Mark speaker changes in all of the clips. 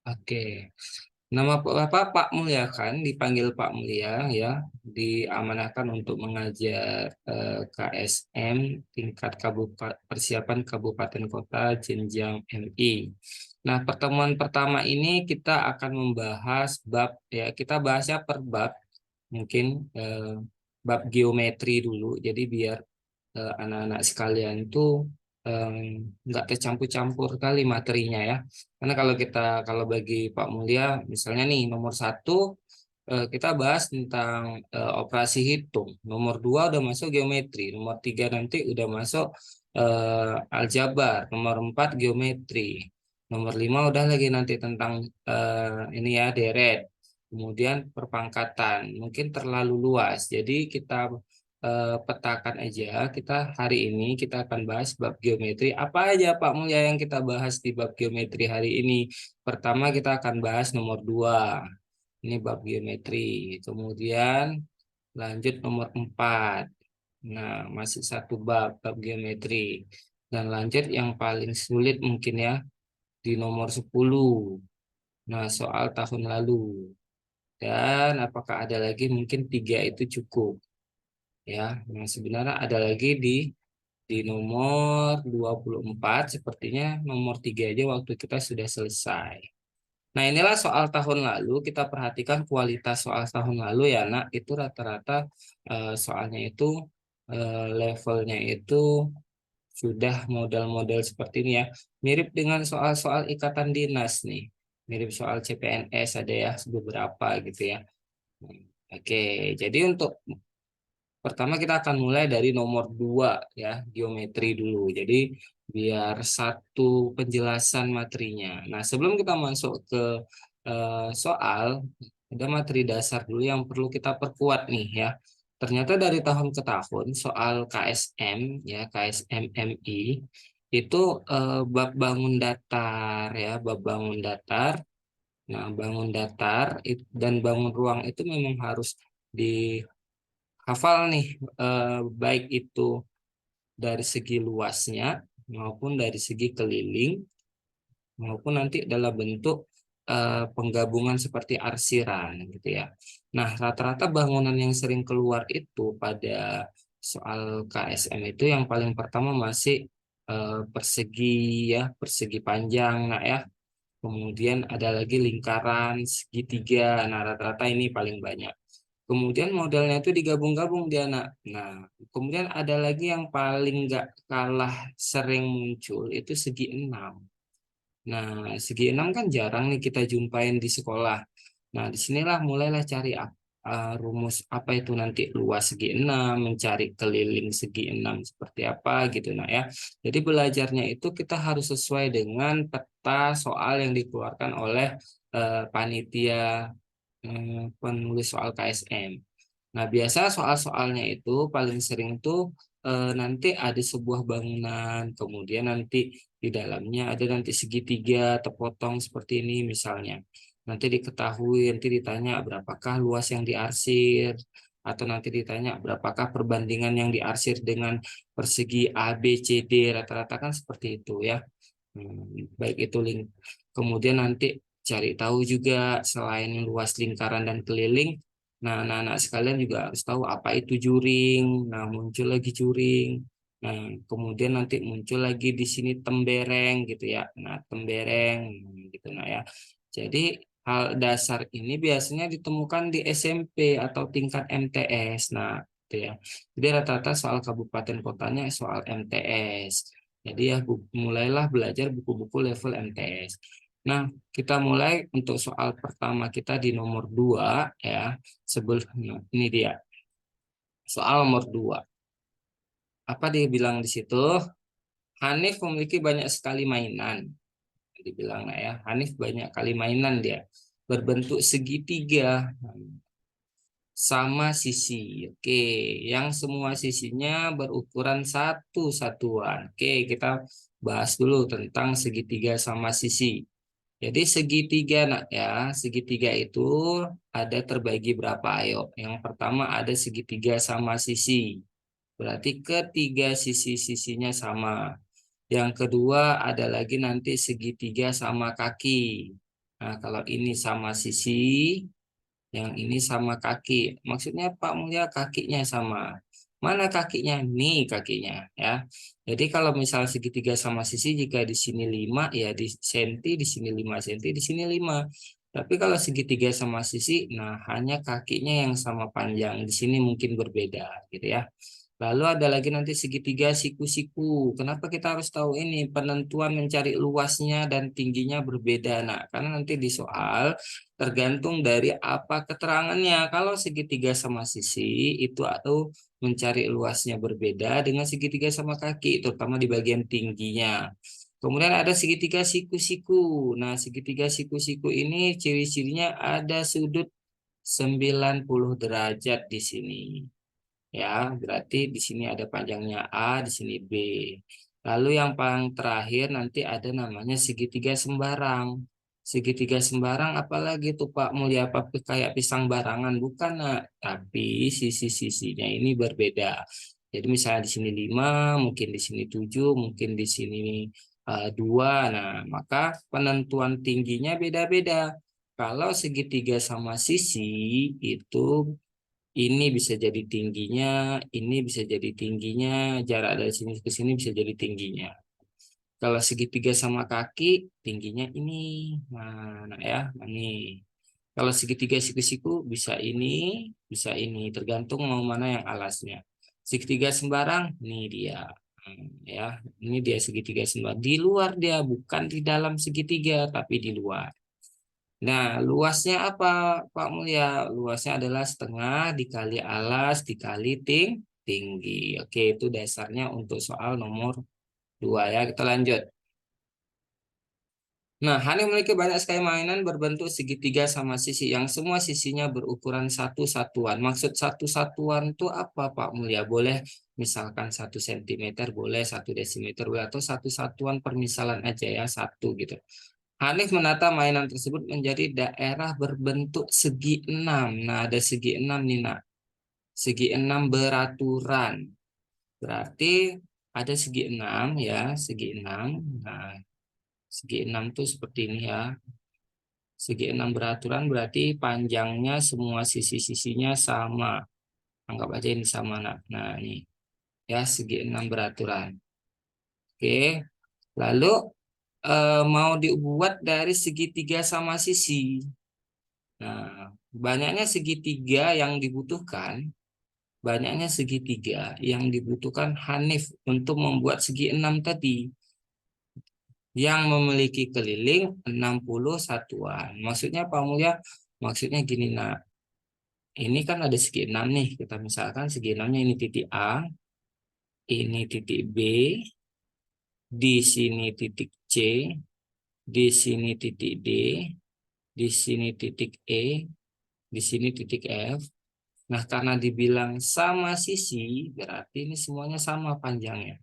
Speaker 1: Oke. Nama Bapak Pak Mulya kan, dipanggil Pak Mulya ya, diamanahkan untuk mengajar KSM tingkat kabupaten persiapan kabupaten kota jenjang MI. Nah, pertemuan pertama ini kita akan membahas bab ya, kita bahasnya per bab, mungkin bab geometri dulu. Jadi biar anak-anak sekalian tuh em, nggak tercampur-campur kali materinya ya. Karena kalau bagi Pak Mulia, misalnya nih nomor satu kita bahas tentang operasi hitung. Nomor dua udah masuk geometri. Nomor tiga nanti udah masuk aljabar. Nomor empat geometri. Nomor lima udah lagi nanti tentang ini ya deret. Kemudian perpangkatan. Mungkin terlalu luas. Jadi kita petakan aja. Kita hari ini kita akan bahas bab geometri. Apa aja Pak Mulya yang kita bahas di bab geometri hari ini? Pertama kita akan bahas nomor 2. Ini bab geometri. Kemudian lanjut nomor 4. Nah, masih satu bab geometri. Dan lanjut yang paling sulit mungkin ya di nomor 10. Nah, soal tahun lalu. Dan apakah ada lagi mungkin tiga itu cukup ya. Nah, sebenarnya ada lagi di nomor 24, sepertinya nomor 3 aja waktu kita sudah selesai. Nah, inilah soal tahun lalu. Kita perhatikan kualitas soal tahun lalu ya, nak. Itu rata-rata soalnya itu levelnya itu sudah model-model seperti ini ya. Mirip dengan soal-soal ikatan dinas nih. Mirip soal CPNS ada ya beberapa gitu ya. Oke, jadi untuk pertama kita akan mulai dari nomor 2 ya, geometri dulu. Jadi biar satu penjelasan materinya. Nah, sebelum kita masuk ke soal, ada materi dasar dulu yang perlu kita perkuat nih ya. Ternyata dari tahun ke tahun soal KSM ya, KSM MI itu bab bangun datar ya, bab bangun datar. Nah, bangun datar dan bangun ruang itu memang harus di hafal nih, baik itu dari segi luasnya maupun dari segi keliling maupun nanti dalam bentuk penggabungan seperti arsiran gitu ya. Nah, rata-rata bangunan yang sering keluar itu pada soal KSM itu yang paling pertama masih persegi ya, persegi panjang nah ya. Kemudian ada lagi lingkaran segitiga. Nah, rata-rata ini paling banyak. Kemudian modelnya itu digabung-gabung dia nak. Nah, kemudian ada lagi yang paling nggak kalah sering muncul itu segi enam. Nah, segi enam kan jarang nih kita jumpain di sekolah. Nah, disinilah mulailah cari rumus apa itu nanti luas segi enam, mencari keliling segi enam seperti apa gitu. Nah ya, jadi belajarnya itu kita harus sesuai dengan peta soal yang dikeluarkan oleh panitia penulis soal KSM. Nah, biasa soal-soalnya itu paling sering tuh nanti ada sebuah bangunan, kemudian nanti di dalamnya ada nanti segitiga terpotong seperti ini misalnya. Nanti diketahui, nanti ditanya berapakah luas yang diarsir, atau nanti ditanya berapakah perbandingan yang diarsir dengan persegi A, B, C, D, rata-rata kan seperti itu ya. Baik itu kemudian nanti cari tahu juga selain luas lingkaran dan keliling. Nah, anak-anak sekalian juga harus tahu apa itu juring. Nah, muncul lagi juring. Nah, kemudian nanti muncul lagi di sini tembereng gitu ya. Nah, tembereng gitu nah ya. Jadi hal dasar ini biasanya ditemukan di SMP atau tingkat MTS. Nah, gitu ya. Jadi rata-rata soal kabupaten kotanya soal MTS. Jadi ya mulailah belajar buku-buku level MTS. Nah, kita mulai untuk soal pertama kita di nomor 2 ya. Sebelum nah, ini dia. Soal nomor 2. Apa dia bilang di situ? Hanif memiliki banyak sekali mainan. Dibilang nah ya, Hanif banyak kali mainan dia. Berbentuk segitiga sama sisi. Oke, yang semua sisinya berukuran satu satuan. Oke, kita bahas dulu tentang segitiga sama sisi. Jadi segitiga nak ya, segitiga itu ada terbagi berapa? Ayo, yang pertama ada segitiga sama sisi. Berarti ketiga sisi-sisinya sama. Yang kedua ada lagi nanti segitiga sama kaki. Nah, kalau ini sama sisi, yang ini sama kaki. Maksudnya Pak Mulya kakinya sama. Mana kakinya? Nih kakinya ya. Jadi kalau misal segitiga sama sisi, jika di sini 5 ya di senti, di sini 5 senti, di sini 5. Tapi kalau segitiga sama sisi, nah hanya kakinya yang sama panjang. Di sini mungkin berbeda gitu ya. Lalu ada lagi nanti segitiga siku-siku. Kenapa kita harus tahu ini? Penentuan mencari luasnya dan tingginya berbeda. Nah, karena nanti di soal tergantung dari apa keterangannya. Kalau segitiga sama sisi itu atau mencari luasnya berbeda dengan segitiga sama kaki, terutama di bagian tingginya. Kemudian ada segitiga siku-siku. Nah, segitiga siku-siku ini ciri-cirinya ada sudut 90 derajat di sini. Ya, berarti di sini ada panjangnya A, di sini B. Lalu yang paling terakhir nanti ada namanya segitiga sembarang. Segitiga sembarang apalagi tuh Pak Mulia, apa kayak pisang barangan? Bukan, nak. Tapi sisi-sisinya ini berbeda. Jadi misalnya di sini 5, mungkin di sini 7, mungkin di sini 2. Nah, maka penentuan tingginya beda-beda. Kalau segitiga sama sisi itu ini bisa jadi tingginya, ini bisa jadi tingginya, jarak dari sini ke sini bisa jadi tingginya. Kalau segitiga sama kaki, tingginya ini. Nah ya, ini. Kalau segitiga siku-siku bisa ini, tergantung mau mana yang alasnya. Segitiga sembarang, ini dia. Ya, ini dia segitiga sembarang. Di luar dia, bukan di dalam segitiga, tapi di luar. Nah, luasnya apa, Pak Mulya? Luasnya adalah setengah dikali alas dikali tinggi. Oke, itu dasarnya untuk soal nomor 2 ya. Kita lanjut. Nah, Hani memiliki banyak sekali mainan berbentuk segitiga sama sisi yang semua sisinya berukuran satu satuan. Maksud satu satuan itu apa, Pak Mulya? Boleh misalkan 1 sentimeter, boleh 1 desimeter, boleh atau satu satuan permisalan aja ya, satu gitu. Hanif menata mainan tersebut menjadi daerah berbentuk segi enam. Nah, ada segi enam nih, nak. Segi enam beraturan. Berarti ada segi enam ya, segi enam. Nah, segi enam tuh seperti ini ya. Segi enam beraturan berarti panjangnya semua sisi-sisinya sama. Anggap aja ini sama, nak. Nah, ini ya segi enam beraturan. Oke. Lalu mau dibuat dari segitiga sama sisi. Nah, banyaknya segitiga yang dibutuhkan, banyaknya segitiga yang dibutuhkan Hanif untuk membuat segi enam tadi yang memiliki keliling 60 satuan. Maksudnya Pak Mulya? Maksudnya gini, nah, ini kan ada segi enam nih. Kita misalkan segi enamnya ini titik A, ini titik B, di sini titik C, di sini titik D, di sini titik E, di sini titik F. Nah, karena dibilang sama sisi, berarti ini semuanya sama panjangnya.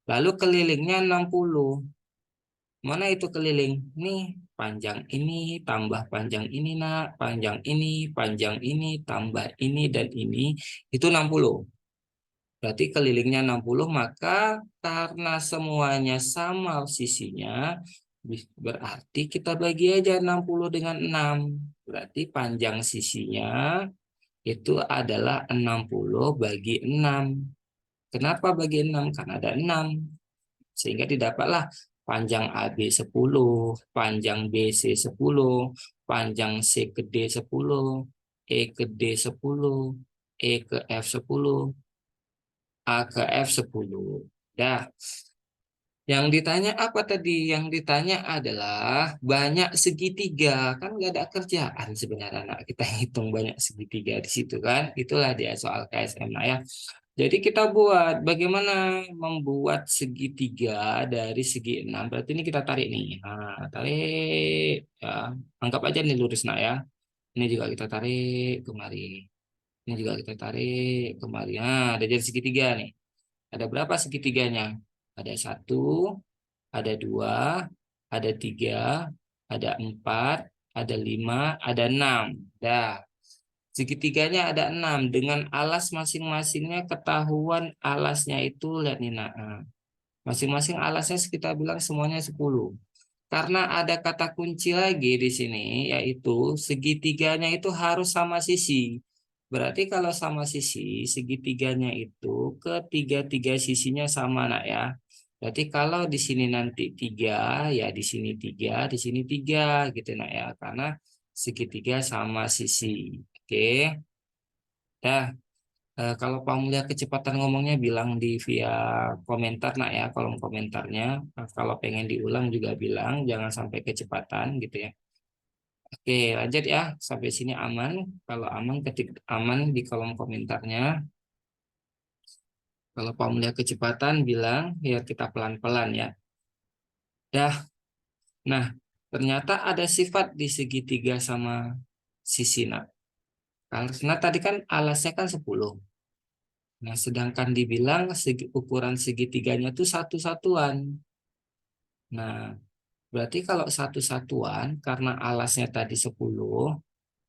Speaker 1: Lalu kelilingnya 60. Mana itu keliling? Nih, panjang ini tambah panjang ini, nak. Panjang ini, tambah ini, dan ini. Itu 60. Berarti kelilingnya 60, maka karena semuanya sama sisinya, berarti kita bagi aja 60 dengan 6. Berarti panjang sisinya itu adalah 60 bagi 6. Kenapa bagi 6? Karena ada 6. Sehingga didapatlah panjang AB 10, panjang BC 10, panjang C ke D 10, E ke D 10, E ke F 10, A ke F 10. Dah. Yang ditanya apa tadi? Yang ditanya adalah banyak segitiga. Kan nggak ada kerjaan sebenarnya. Nah, kita hitung banyak segitiga di situ kan. Itulah dia soal KSM. Nah, ya. Jadi kita buat bagaimana membuat segitiga dari segi 6. Berarti ini kita tarik nih. Nah, tarik. Ya. Anggap aja nih lurus, nak ya. Ini juga kita tarik kemari. Ini juga kita tarik kemari. Nah, ada jadi segitiga nih. Ada berapa segitiganya? Ada 1, ada 2, ada 3, ada 4, ada 5, ada 6. Dah, segitiganya ada 6. Dengan alas masing-masingnya ketahuan alasnya itu, lihat nih, nah. Masing-masing alasnya kita bilang semuanya 10. Karena ada kata kunci lagi di sini, yaitu segitiganya itu harus sama sisi. Berarti kalau sama sisi, segitiganya itu ketiga-tiga sisinya sama, nak ya. Berarti kalau di sini nanti tiga, ya di sini tiga, di sini tiga, gitu nak ya. Karena segitiga sama sisi. Oke. Dah. Kalau kamu lihat kecepatan ngomongnya bilang di via komentar nak ya, kolom komentarnya. Kalau pengen diulang juga bilang, jangan sampai kecepatan gitu ya. Oke, lanjut ya. Sampai sini aman. Kalau aman, ketik aman di kolom komentarnya. Kalau kamu lihat kecepatan bilang, ya kita pelan-pelan ya. Dah. Nah, ternyata ada sifat di segitiga sama sisi nak. Karena tadi kan alasnya kan 10. Nah, sedangkan dibilang ukuran segitiganya itu satu satuan. Nah, berarti kalau satu satuan, karena alasnya tadi 10,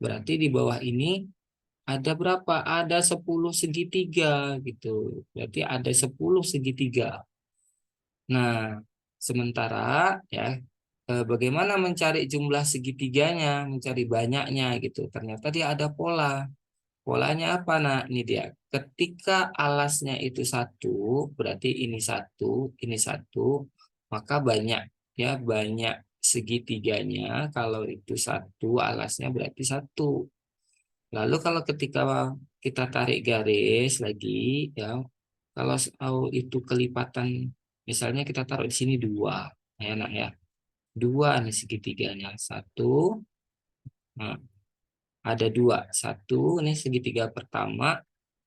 Speaker 1: berarti di bawah ini ada berapa? Ada 10 segitiga gitu. Berarti ada 10 segitiga. Nah, sementara ya, bagaimana mencari jumlah segitiganya, mencari banyaknya gitu. Ternyata dia ada pola. Polanya apa? Nah, ini dia. Ketika alasnya itu satu, berarti ini satu, maka banyak ya banyak segitiganya. Kalau itu satu, alasnya berarti satu. Lalu kalau ketika kita tarik garis lagi, ya, kalau itu kelipatan, misalnya kita taruh di sini dua, ya, nah ya, dua nih segitiganya, satu, nah, ada dua, satu, ini segitiga pertama,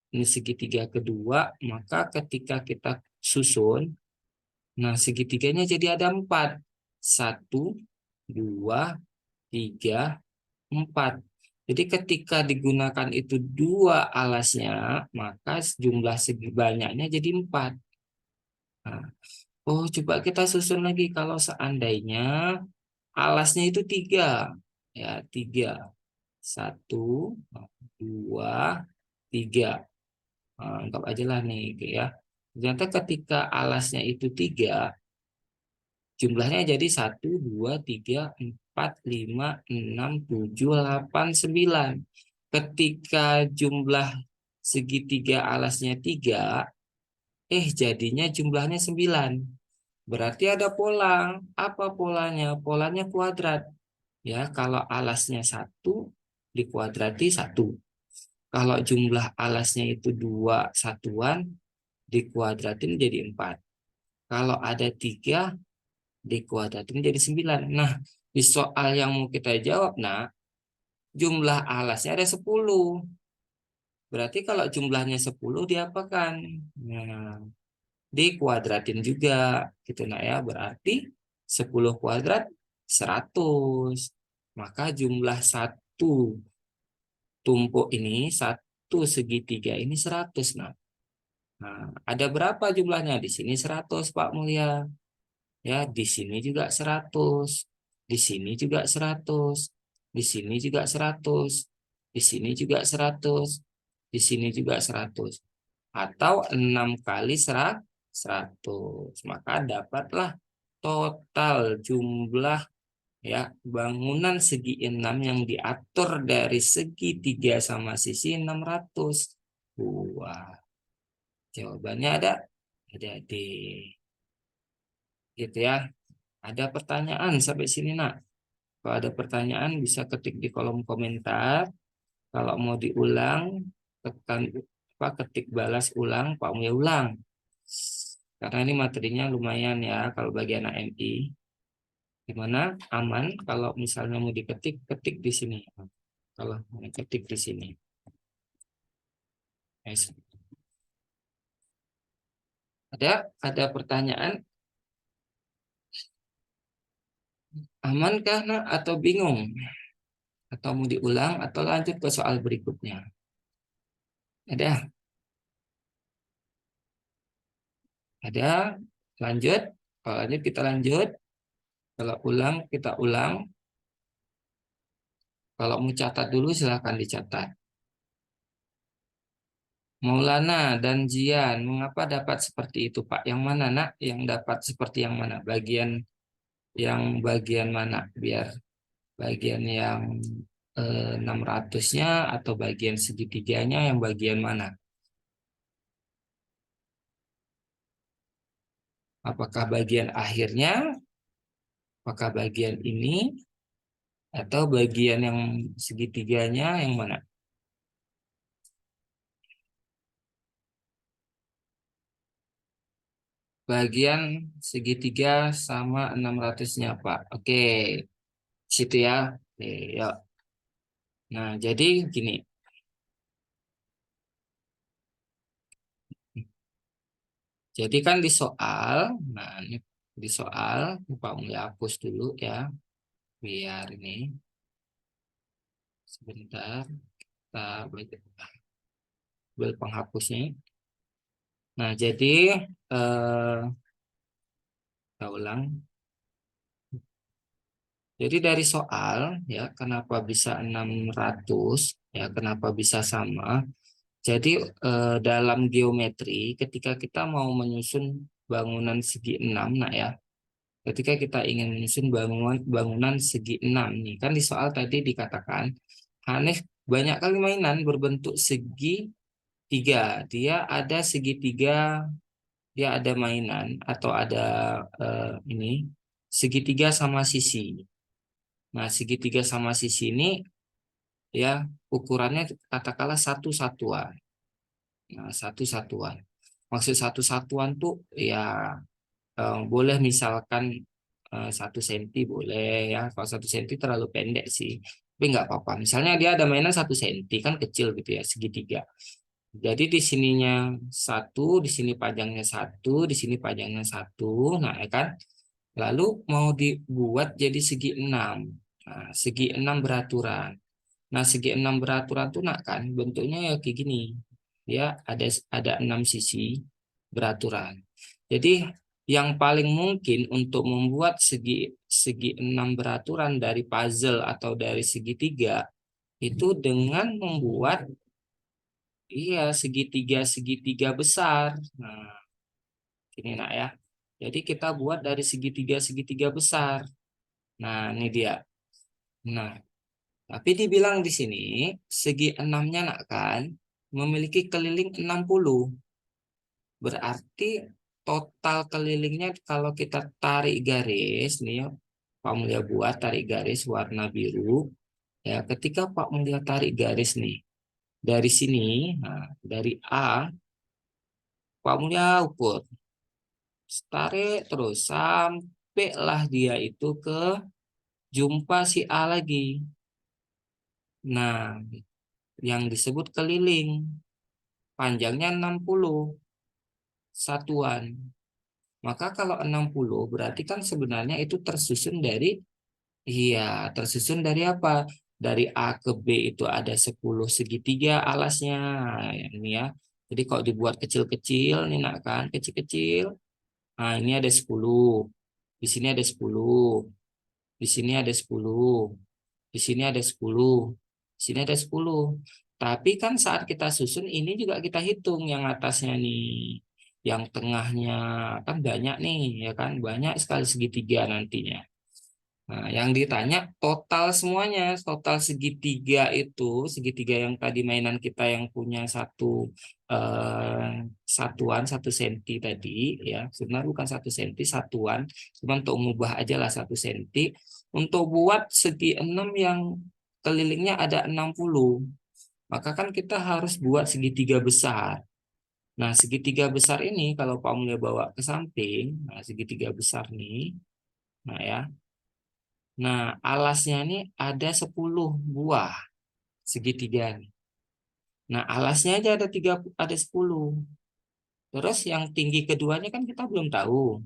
Speaker 1: ini segitiga kedua, maka ketika kita susun, nah segitiganya jadi ada empat. Satu, dua, tiga, empat. Jadi ketika digunakan itu dua alasnya, maka jumlah segi banyaknya jadi empat. Nah, oh, coba kita susun lagi kalau seandainya alasnya itu tiga. Ya, tiga. Satu, dua, tiga. Nah, anggap aja lah nih, gitu ya. Ternyata ketika alasnya itu tiga, jumlahnya jadi satu, dua, tiga, empat, lima, enam, tujuh, delapan, sembilan. Ketika jumlah segitiga alasnya tiga, jadinya jumlahnya sembilan. Berarti ada pola. Apa polanya? Polanya kuadrat. Ya, kalau alasnya satu dikuadrati satu. Kalau jumlah alasnya itu dua satuan, dikuadratin jadi empat. Kalau ada tiga, dikuadratin jadi sembilan. Nah, di soal yang mau kita jawab, nah, jumlah alasnya ada 10. Berarti kalau jumlahnya 10 diapakan? Nah, dikuadratin juga. Gitu nah ya, berarti 10 kuadrat 100. Maka jumlah satu tumpuk ini, satu segitiga ini 100. Nah, ada berapa jumlahnya? Di sini 100, Pak Mulia. Ya, di sini juga 100. Di sini juga 100. Di sini juga 100. Di sini juga 100. Di sini juga 100. Atau 6 kali 100. Maka dapatlah total jumlah ya bangunan segi 6 yang diatur dari segi 3 sama sisi 600. Wah, jawabannya ada. Ada. Gitu ya. Ada pertanyaan sampai sini, nak? Kalau ada pertanyaan bisa ketik di kolom komentar. Kalau mau diulang, tekan apa ketik balas ulang, Pak mau ulang. Karena ini materinya lumayan ya kalau bagi anak MI. Gimana? Aman kalau misalnya mau diketik, ketik di sini. Kalau mau ketik di sini. Yes. Ada pertanyaan? Amankah, nak, atau bingung? Atau mau diulang atau lanjut ke soal berikutnya? Ada? Ada? Lanjut? Kalau lanjut kita lanjut. Kalau ulang kita ulang. Kalau mau catat dulu silahkan dicatat. Maulana dan Jian, mengapa dapat seperti itu, Pak? Yang mana, nak? Yang dapat seperti yang mana? Bagian Yang bagian mana? Biar bagian yang 600-nya atau bagian segitiganya yang bagian mana? Apakah bagian akhirnya? Apakah bagian ini? Atau bagian yang segitiganya yang mana? Bagian segitiga sama 600-nya, Pak. Oke, situ ya. Oke, yuk. Nah, jadi gini. Jadi kan di soal, nah ini di soal, Pak Mulya hapus dulu ya, biar ini sebentar kita ambil penghapusnya. Nah, jadi eh, kita ulang. Jadi dari soal ya, kenapa bisa 600 ya, kenapa bisa sama? Jadi dalam geometri ketika kita mau menyusun bangunan segi 6, nah ya, ketika kita ingin menyusun bangunan bangunan segi 6 nih, kan di soal tadi dikatakan Hanif banyak kali mainan berbentuk segi tiga. Dia ada segitiga, dia ada mainan atau ada ini segitiga sama sisi. Nah, segitiga sama sisi ini ya ukurannya katakanlah satu satuan. Nah, satu satuan. Maksud satu satuan tuh ya boleh misalkan 1 senti boleh ya. Kalau 1 senti terlalu pendek sih. Tapi nggak apa-apa. Misalnya dia ada mainan 1 senti kan kecil gitu ya segitiga. Jadi di sininya satu, di sini panjangnya satu, di sini panjangnya satu. Nah, ya kan. Lalu mau dibuat jadi segi 6. Nah, segi 6 beraturan. Nah, segi 6 beraturan tuh nak kan bentuknya ya kayak gini. Dia ada 6 sisi beraturan. Jadi yang paling mungkin untuk membuat segi segi 6 beraturan dari puzzle atau dari segitiga itu dengan membuat iya segitiga segitiga besar. Nah, ini nak ya. Jadi kita buat dari segitiga segitiga besar. Nah, ini dia. Nah, tapi dibilang di sini segi enamnya nak kan memiliki keliling 60. Berarti total kelilingnya kalau kita tarik garis nih ya, Pak Mulia buat tarik garis warna biru. Ya, ketika Pak Mulia tarik garis nih dari sini, nah, dari A, Pak Mulia ukur, tarik terus sampailah dia itu ke jumpa si A lagi. Nah, yang disebut keliling. Panjangnya 60 satuan. Maka kalau 60 berarti kan sebenarnya itu tersusun dari iya, tersusun dari apa? Dari A ke B itu ada 10 segitiga alasnya. Nah, ini ya. Jadi kalau dibuat kecil-kecil nih nak kan, kecil-kecil. Nah, ini ada 10. Di sini ada 10. Di sini ada 10. Di sini ada 10. Di sini ada 10. Tapi kan saat kita susun ini juga kita hitung yang atasnya nih. Yang tengahnya kan banyak nih, ya kan? Banyak sekali segitiga nantinya. Nah, yang ditanya total semuanya, total segitiga itu, segitiga yang tadi mainan kita yang punya satuan 1 senti tadi, ya sebenarnya bukan 1 senti, satuan, cuma untuk mengubah aja lah 1 senti. Untuk buat segi 6 yang kelilingnya ada 60, maka kan kita harus buat segitiga besar. Nah, segitiga besar ini kalau Pak Mulya bawa ke samping, nah segitiga besar nih, nah ya. Nah, alasnya ini ada 10 buah segitiga nih. Nah, alasnya aja ada 10. Terus yang tinggi keduanya kan kita belum tahu.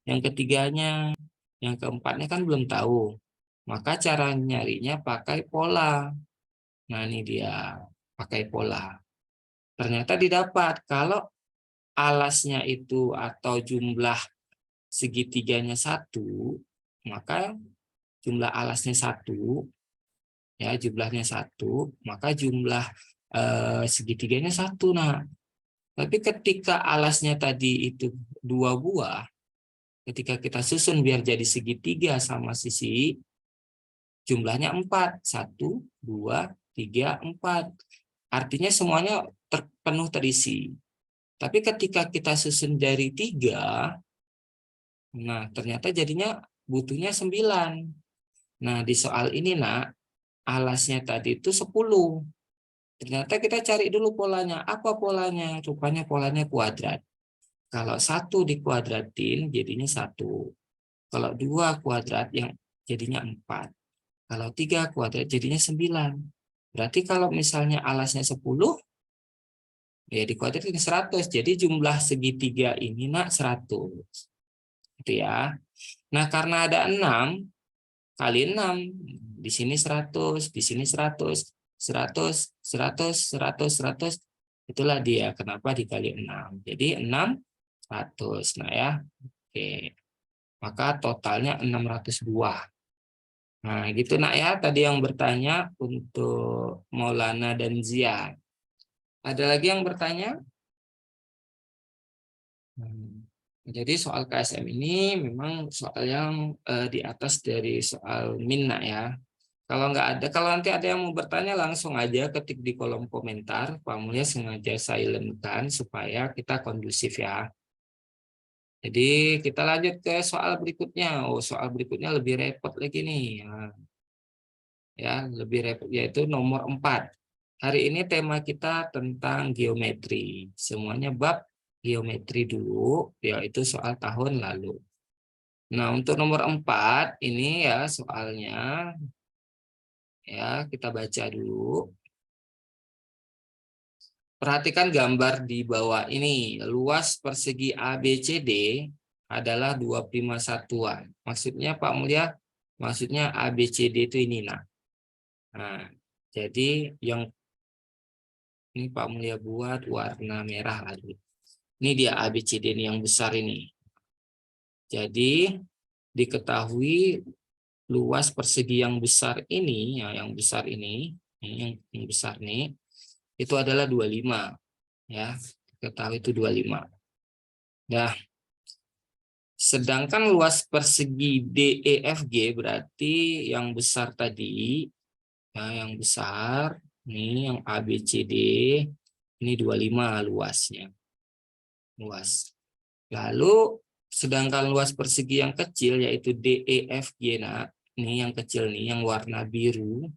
Speaker 1: Yang ketiganya, yang keempatnya kan belum tahu. Maka cara nyarinya pakai pola. Nah, ini dia pakai pola. Ternyata didapat kalau alasnya itu atau jumlah segitiganya satu, maka jumlah alasnya satu, ya jumlahnya satu, maka jumlah segitiganya satu. Nah, tapi ketika alasnya tadi itu 2 buah, Ketika kita susun biar jadi segitiga sama sisi, jumlahnya 4. 1, 2, 3, 4. Artinya semuanya terpenuh terisi. Tapi ketika kita susun dari 3, nah ternyata jadinya butuhnya 9. Nah di soal ini nak, alasnya tadi itu 10. Ternyata kita cari dulu polanya. Apa polanya? Rupanya polanya kuadrat. Kalau 1 dikuadratin jadinya 1. Kalau 2 kuadrat yang jadinya 4. Kalau 3 kuadrat jadinya 9. Berarti kalau misalnya alasnya 10, ya dikuadratin 100. Jadi jumlah segitiga ini nak 100. Gitu ya. Nah karena ada 6 kali 6. Di sini 100, di sini 100, 100, 100, 100, 100. Itulah dia kenapa dikali 6. Jadi 6, 100. Nah ya. Oke. Maka totalnya 600 buah. Nah, gitu nak ya. Tadi yang bertanya untuk Maulana dan Zia. Ada lagi yang bertanya? Jadi soal KSM ini memang soal yang di atas dari soal minna ya. Kalau nggak ada, kalau nanti ada yang mau bertanya langsung aja ketik di kolom komentar. Pak Mulya sengaja silent-kan supaya kita kondusif ya. Jadi kita lanjut ke soal berikutnya. Oh, soal berikutnya lebih repot lagi nih. Nah, ya, lebih repot yaitu nomor 4. Hari ini tema kita tentang geometri. Semuanya bab geometri dulu, yaitu soal tahun lalu. Nah, untuk nomor 4 ini ya soalnya ya kita baca dulu. Perhatikan gambar di bawah ini. Luas persegi ABCD adalah 25 satuan. Maksudnya Pak Mulya, maksudnya ABCD itu ini nah. Nah, jadi yang ini Pak Mulya buat warna merah lagi. Ini dia ABCD ini yang besar ini. Jadi diketahui luas persegi yang besar ini, ya, yang besar ini yang besar nih, itu adalah 25. Ya, diketahui itu 25. Nah, sedangkan luas persegi DEFG berarti yang besar tadi, ya, yang besar, ini yang ABCD, ini 25 luasnya. Luas. Lalu sedangkan luas persegi yang kecil yaitu DEFG, nah ini yang kecil nih, yang warna biru.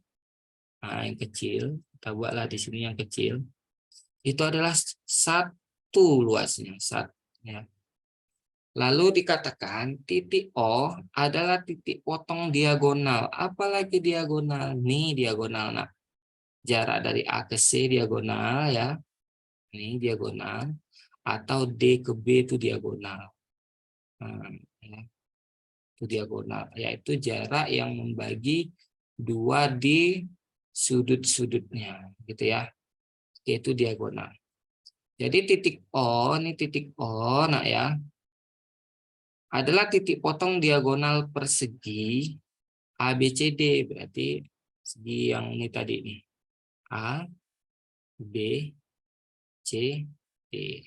Speaker 1: Nah, yang kecil, kita buatlah di sini yang kecil. Itu adalah 1 luasnya, 1 ya. Lalu dikatakan titik O adalah titik potong diagonal. Apalagi diagonal? Nih diagonal. Nah, jarak dari A ke C diagonal ya. Ini diagonal. Atau D ke B itu diagonal. Nah, ya. Itu diagonal. Yaitu jarak yang membagi 2 di sudut-sudutnya. Gitu ya. Yaitu diagonal. Jadi titik O, ini titik O, nah ya. Adalah titik potong diagonal persegi ABCD, berarti segi yang ini tadi nih. A, B, C, D.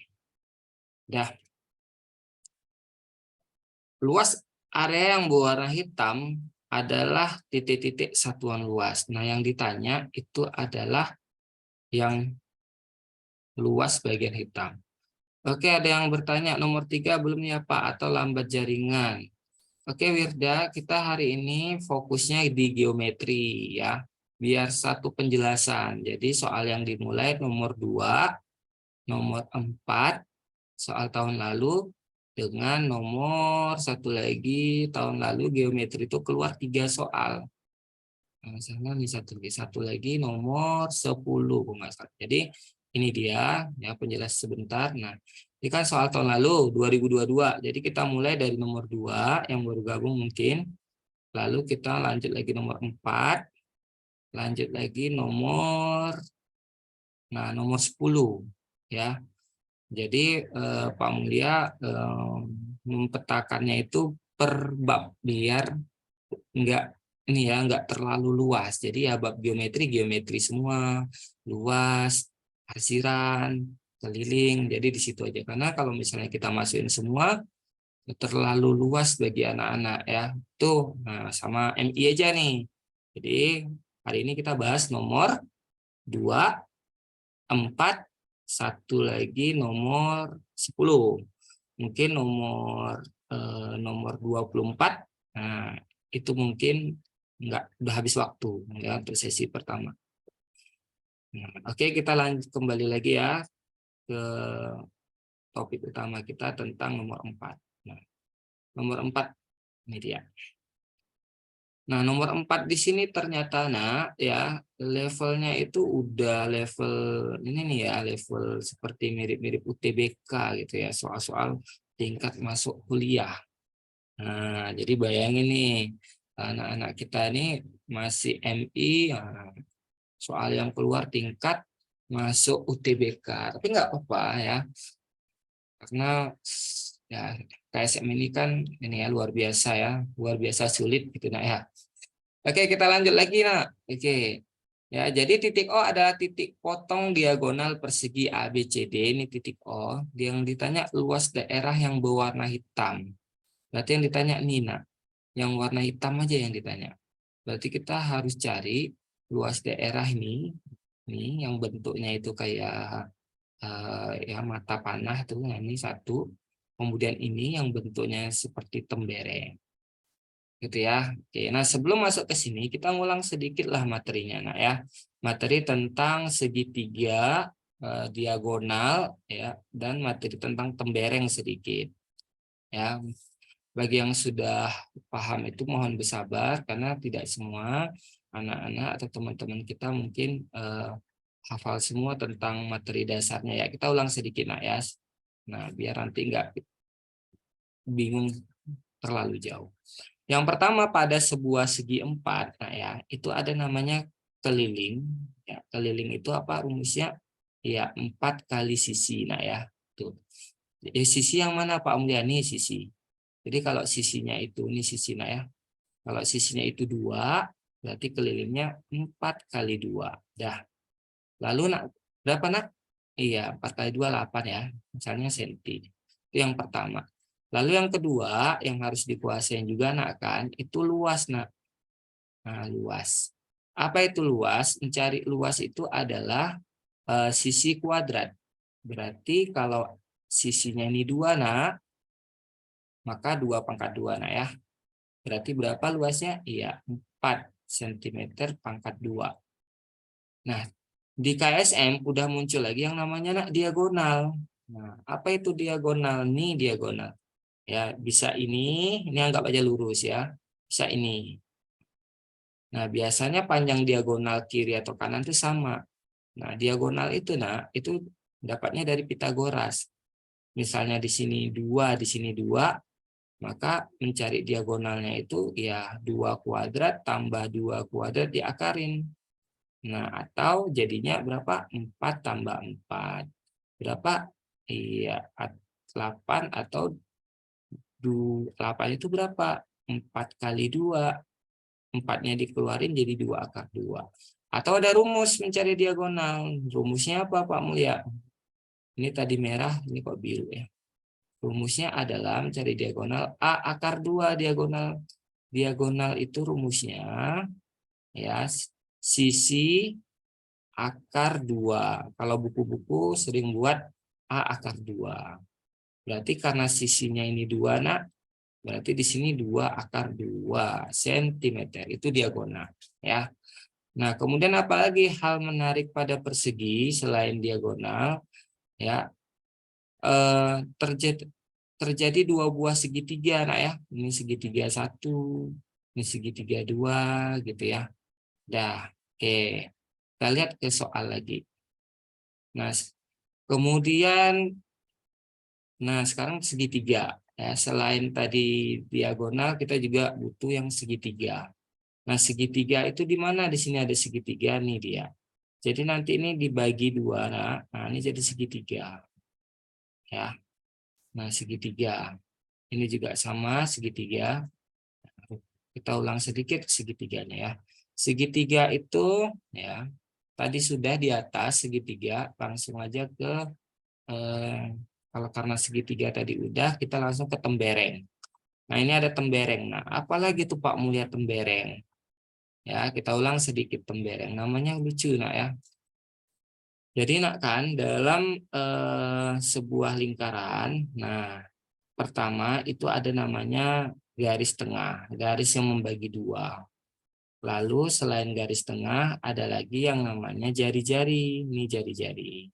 Speaker 1: Dah. Luas area yang berwarna hitam adalah titik-titik satuan luas. Nah, yang ditanya itu adalah yang luas bagian hitam. Oke, ada yang bertanya nomor 3 belum ya Pak atau lambat jaringan? Oke Wirda, kita hari ini fokusnya di geometri ya. Biar satu penjelasan. Jadi soal yang dimulai nomor 2, nomor 4, soal tahun lalu, dengan nomor 1 lagi tahun lalu geometri itu keluar 3 soal. Nah, misalnya ini satu lagi nomor 10. Jadi ini dia ya penjelasan sebentar. Nah, ini kan soal tahun lalu 2022. Jadi kita mulai dari nomor 2 yang baru gabung mungkin. Lalu kita lanjut lagi nomor 4. Lanjut lagi nomor 10 ya. Jadi Pak Mulia mempetakannya itu per bab biar enggak ini ya enggak terlalu luas. Jadi ya bab geometri semua, luas, arsiran, keliling. Jadi di situ aja karena kalau misalnya kita masukin semua terlalu luas bagi anak-anak ya. Tuh, nah sama MI aja nih. Jadi hari ini kita bahas nomor 2, 4, satu lagi nomor 10. Mungkin nomor 24. Nah, itu mungkin enggak udah habis waktu ya untuk sesi pertama. Nah, oke, kita lanjut kembali lagi ya ke topik utama kita tentang nomor 4. Nah, nomor 4 ini dia. Nah, nomor 4 di sini ternyata ya levelnya itu udah level ini nih ya, level seperti mirip-mirip UTBK gitu ya, soal-soal tingkat masuk kuliah. Nah, jadi bayangin nih, anak-anak kita ini masih MI, soal yang keluar tingkat masuk UTBK. Tapi nggak apa-apa ya, karena ya KSM ini kan ini ya luar biasa sulit gitu nah ya. Oke, kita lanjut lagi nak. Oke. Ya, jadi titik O adalah titik potong diagonal persegi ABCD, ini titik O. Yang ditanya luas daerah yang berwarna hitam. Berarti yang ditanya Nina, yang warna hitam aja yang ditanya. Berarti kita harus cari luas daerah ini yang bentuknya itu kayak ya mata panah tuh, nah ini satu. Kemudian ini yang bentuknya seperti tembereng. Gitu ya. Oke, nah sebelum masuk ke sini kita ngulang sedikit lah materinya nah ya. Materi tentang segitiga diagonal ya dan materi tentang tembereng sedikit. Ya, bagi yang sudah paham itu mohon bersabar karena tidak semua anak-anak atau teman-teman kita mungkin hafal semua tentang materi dasarnya ya. Kita ulang sedikit nak ya. Nah, biar nanti nggak bingung terlalu jauh. Yang pertama pada sebuah segi 4, nah ya, itu ada namanya keliling. Ya, keliling itu apa rumusnya? Ya, 4 kali sisi. Nah ya, tuh. Jadi, sisi yang mana Pak Mulyani? Sisi. Jadi kalau sisinya itu, ini sisi nah ya. Kalau sisinya itu 2, berarti kelilingnya 4 kali 2. Dah. Lalu nak, berapa nak? Iya, 4 kali 2, 8 ya. Misalnya senti. Itu yang pertama. Lalu yang kedua, yang harus dikuasain juga nak kan, itu luas nak. Nah, luas. Apa itu luas? Mencari luas itu adalah sisi kuadrat. Berarti kalau sisinya ini 2 nak, maka 2 pangkat 2 nak ya. Berarti berapa luasnya? Iya, 4 cm pangkat 2. Nah, di KSM udah muncul lagi yang namanya nak diagonal. Nah, apa itu diagonal? Nih diagonal. Ya, bisa ini anggap aja lurus ya. Bisa ini. Nah, biasanya panjang diagonal kiri atau kanan itu sama. Nah, diagonal itu itu dapatnya dari Pitagoras. Misalnya di sini 2, di sini 2, maka mencari diagonalnya itu ya 2 kuadrat tambah 2 kuadrat diakarin. Nah, atau jadinya berapa? 4 tambah 4. Berapa? Iya, 8 atau 8 itu berapa? 4 kali 2. 4-nya dikeluarin jadi 2 akar 2. Atau ada rumus mencari diagonal. Rumusnya apa Pak Mulya? Ini tadi merah, ini kok biru ya. Rumusnya adalah mencari diagonal A akar 2. Diagonal itu rumusnya ya sisi akar 2. Kalau buku-buku sering buat A akar 2. Berarti karena sisinya ini 2 nak, berarti di sini 2 akar 2 cm. Itu diagonal ya. Nah, kemudian apalagi hal menarik pada persegi selain diagonal ya, terjadi 2 buah segitiga nak ya. Ini segitiga 1, ini segitiga 2 gitu ya. Dah, oke. Kita lihat ke soal lagi. Nah, kemudian sekarang segitiga. Ya, selain tadi diagonal, kita juga butuh yang segitiga. Nah, segitiga itu di mana? Di sini ada segitiga nih dia. Jadi nanti ini dibagi 2, nah ini jadi segitiga. Ya. Nah, segitiga. Ini juga sama segitiga. Kita ulang sedikit segitiganya ya. Segitiga itu ya tadi sudah di atas segitiga, langsung aja ke Kalau karena segitiga tadi udah, kita langsung ke tembereng. Nah, ini ada tembereng. Nah, apalagi tuh Pak Mulia tembereng? Ya, kita ulang sedikit tembereng. Namanya lucu, nak ya. Jadi, nak kan dalam sebuah lingkaran, nah pertama itu ada namanya garis tengah, garis yang membagi dua. Lalu selain garis tengah, ada lagi yang namanya jari-jari. Ini jari-jari.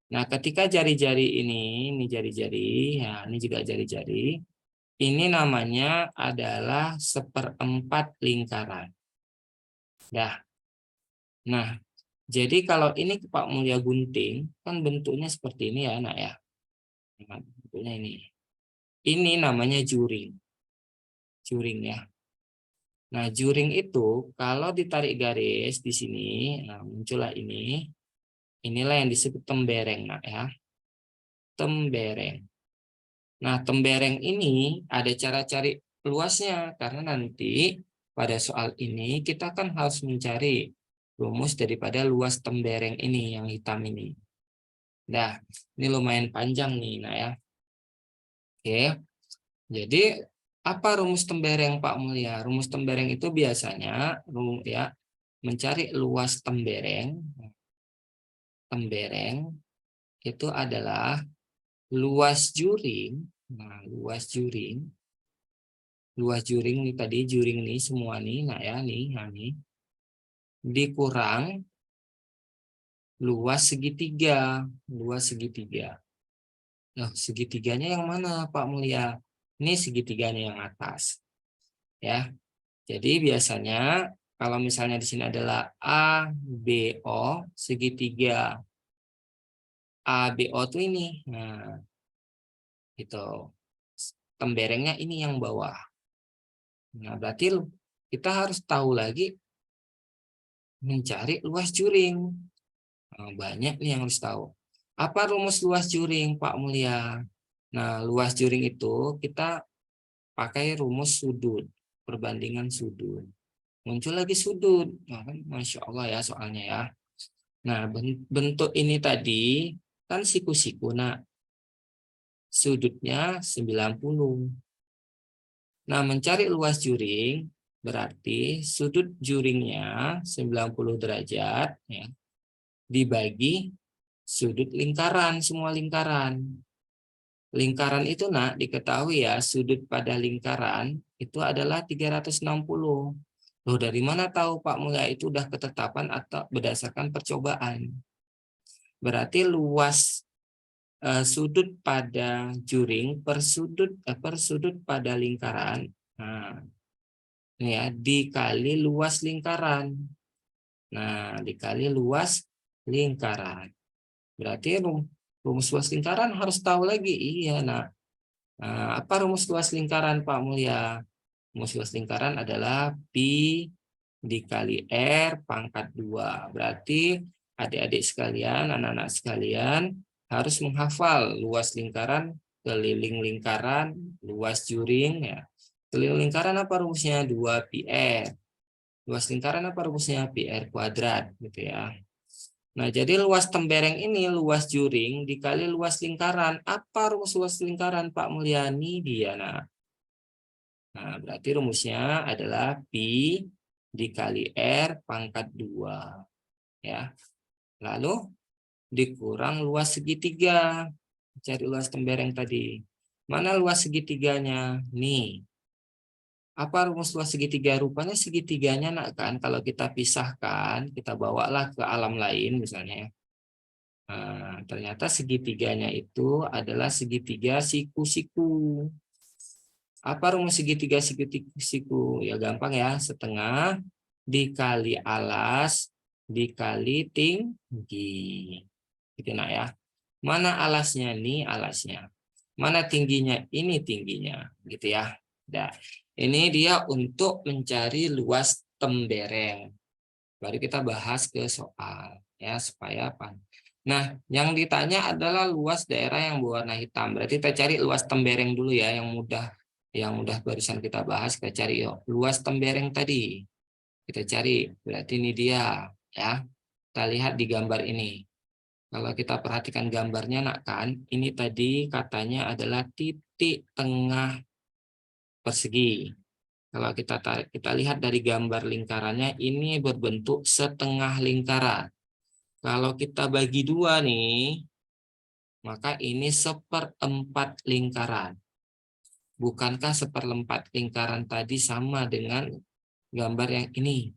Speaker 1: Nah, ketika jari-jari ini jari-jari, ya ini juga jari-jari. Ini namanya adalah seperempat lingkaran. Dah. Nah, jadi kalau ini Pak Mulia gunting, kan bentuknya seperti ini ya, nak ya. Nah, bentuknya ini. Ini namanya juring. Juring ya. Nah, juring itu kalau ditarik garis di sini, nah muncullah ini. Inilah yang disebut tembereng, nak ya. Tembereng. Nah, tembereng ini ada cara cari luasnya karena nanti pada soal ini kita kan harus mencari rumus daripada luas tembereng ini yang hitam ini. Nah, ini lumayan panjang nih, nah ya. Oke. Jadi apa rumus tembereng Pak Mulia? Rumus tembereng itu biasanya ya mencari luas tembereng. Tembereng itu adalah luas juring. Nah, luas juring nih tadi, juring nih semua nih, nah ya nih, nah nih dikurang luas segitiga, luas segitiga. Nah, segitiganya yang mana Pak Mulia? Ini segitiganya yang atas, ya. Jadi biasanya kalau misalnya di sini adalah ABO segitiga ABO tuh ini, nah itu temberengnya ini yang bawah. Nah, berarti kita harus tahu lagi mencari luas juring. Nah, banyak nih yang harus tahu. Apa rumus luas juring, Pak Mulia? Nah, luas juring itu kita pakai rumus sudut, perbandingan sudut. Muncul lagi sudut. Nah, kan, Masya Allah ya soalnya ya. Nah, bentuk ini tadi kan siku-siku. Nah, sudutnya 90. Nah, mencari luas juring berarti sudut juringnya 90 derajat ya, dibagi sudut lingkaran, semua lingkaran. Lingkaran itu nak diketahui ya, sudut pada lingkaran itu adalah 360. Loh, dari mana tahu Pak Mulia? Itu udah ketetapan atau berdasarkan percobaan. Berarti luas sudut pada juring per sudut pada lingkaran. Nah, ini ya dikali luas lingkaran. Nah, dikali luas lingkaran. Berarti rumus luas lingkaran harus tahu lagi. Iya, nah. Nah, apa rumus luas lingkaran Pak Mulia? Rumus luas lingkaran adalah pi dikali R pangkat 2. Berarti adik-adik sekalian, anak-anak sekalian harus menghafal luas lingkaran, keliling lingkaran, luas juring ya. Keliling lingkaran apa rumusnya? 2 pi R. Luas lingkaran apa rumusnya? Pi R kuadrat gitu ya. Nah, jadi luas tembereng ini luas juring dikali luas lingkaran. Apa rumus luas lingkaran Pak Mulyani? Dia. Nah, berarti rumusnya adalah pi dikali R pangkat 2. Ya. Lalu dikurang luas segitiga. Cari luas tembereng tadi. Mana luas segitiganya? Nih. Apa rumus luas segitiga? Rupanya segitiganya nak kan kalau kita pisahkan, kita bawalah ke alam lain misalnya. Nah, ternyata segitiganya itu adalah segitiga siku-siku. Apa rumus segitiga siku-siku? Ya gampang ya, setengah dikali alas dikali tinggi. Gitu nak ya. Mana alasnya? Nih alasnya. Mana tingginya? Ini tingginya. Gitu ya. Nah, ini dia untuk mencari luas tembereng. Baru kita bahas ke soal ya supaya apa. Nah, yang ditanya adalah luas daerah yang berwarna hitam. Berarti kita cari luas tembereng dulu ya, yang mudah barusan kita bahas. Kita cari yuk luas tembereng tadi. Kita cari. Berarti ini dia ya. Kita lihat di gambar ini. Kalau kita perhatikan gambarnya nak kan, ini tadi katanya adalah titik tengah persegi. Kalau kita lihat dari gambar lingkarannya, ini berbentuk setengah lingkaran. Kalau kita bagi dua nih, maka ini seperempat lingkaran. Bukankah seperempat lingkaran tadi sama dengan gambar yang ini?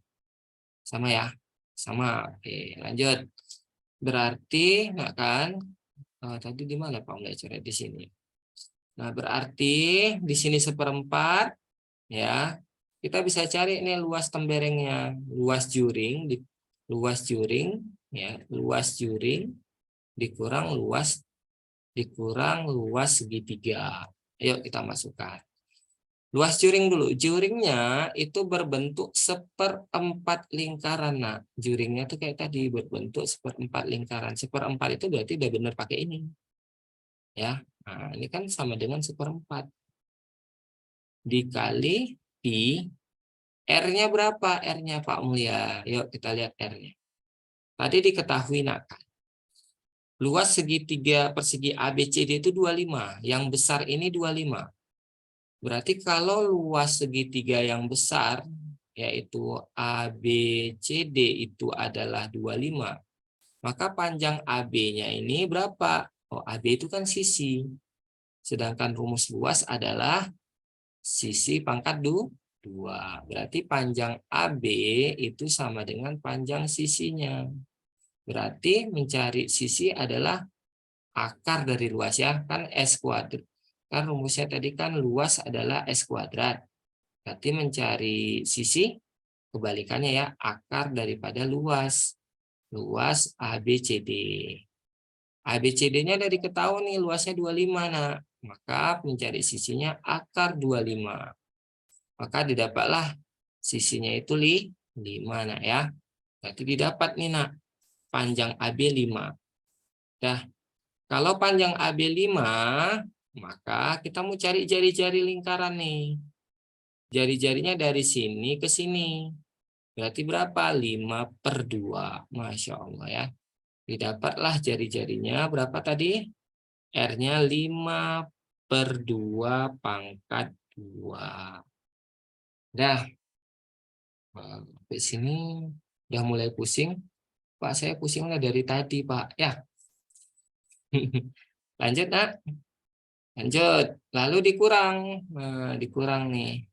Speaker 1: Sama ya? Sama. Oke, lanjut. Berarti, nah kan, tadi di mana Pak mulai coret di sini? Nah, berarti di sini seperempat, ya. Kita bisa cari nih luas temberengnya, luas juring, ya, luas juring dikurang luas segitiga. Ayo kita masukkan. Luas juring dulu. Juringnya itu berbentuk seperempat lingkaran. Nah, juringnya tuh kayak tadi berbentuk seperempat lingkaran. Seperempat itu berarti udah benar pakai ini. Ya. Nah, ini kan sama dengan seperempat. Dikali pi. R-nya berapa? R-nya Pak Mulia. Yuk kita lihat R-nya. Tadi diketahui nak. Luas segitiga persegi ABCD itu 25. Yang besar ini 25. Berarti kalau luas segitiga yang besar, yaitu ABCD itu adalah 25, maka panjang AB-nya ini berapa? Oh, AB itu kan sisi. Sedangkan rumus luas adalah sisi pangkat 2. Berarti panjang AB itu sama dengan panjang sisinya. Berarti mencari sisi adalah akar dari luas ya, kan S kuadrat. Kan rumusnya tadi kan luas adalah S kuadrat. Berarti mencari sisi kebalikannya ya, akar daripada luas. Luas ABCD. ABCD-nya dari ketahuan nih luasnya 25. Nah, maka mencari sisinya akar 25. Maka didapatlah sisinya itu 5 nak ya. Berarti didapat nih nak panjang AB 5. Dah, kalau panjang AB 5, maka kita mau cari jari-jari lingkaran nih. Jari-jarinya dari sini ke sini. Berarti berapa? 5/2. Masya Allah ya. Didapatlah jari-jarinya berapa tadi? R-nya 5/2 pangkat 2. Dah. Sampai sini udah mulai pusing. Pak, saya pusingnya dari tadi, Pak. Ya. Lanjut, nak. Lanjut. Lalu dikurang. Nah, dikurang nih.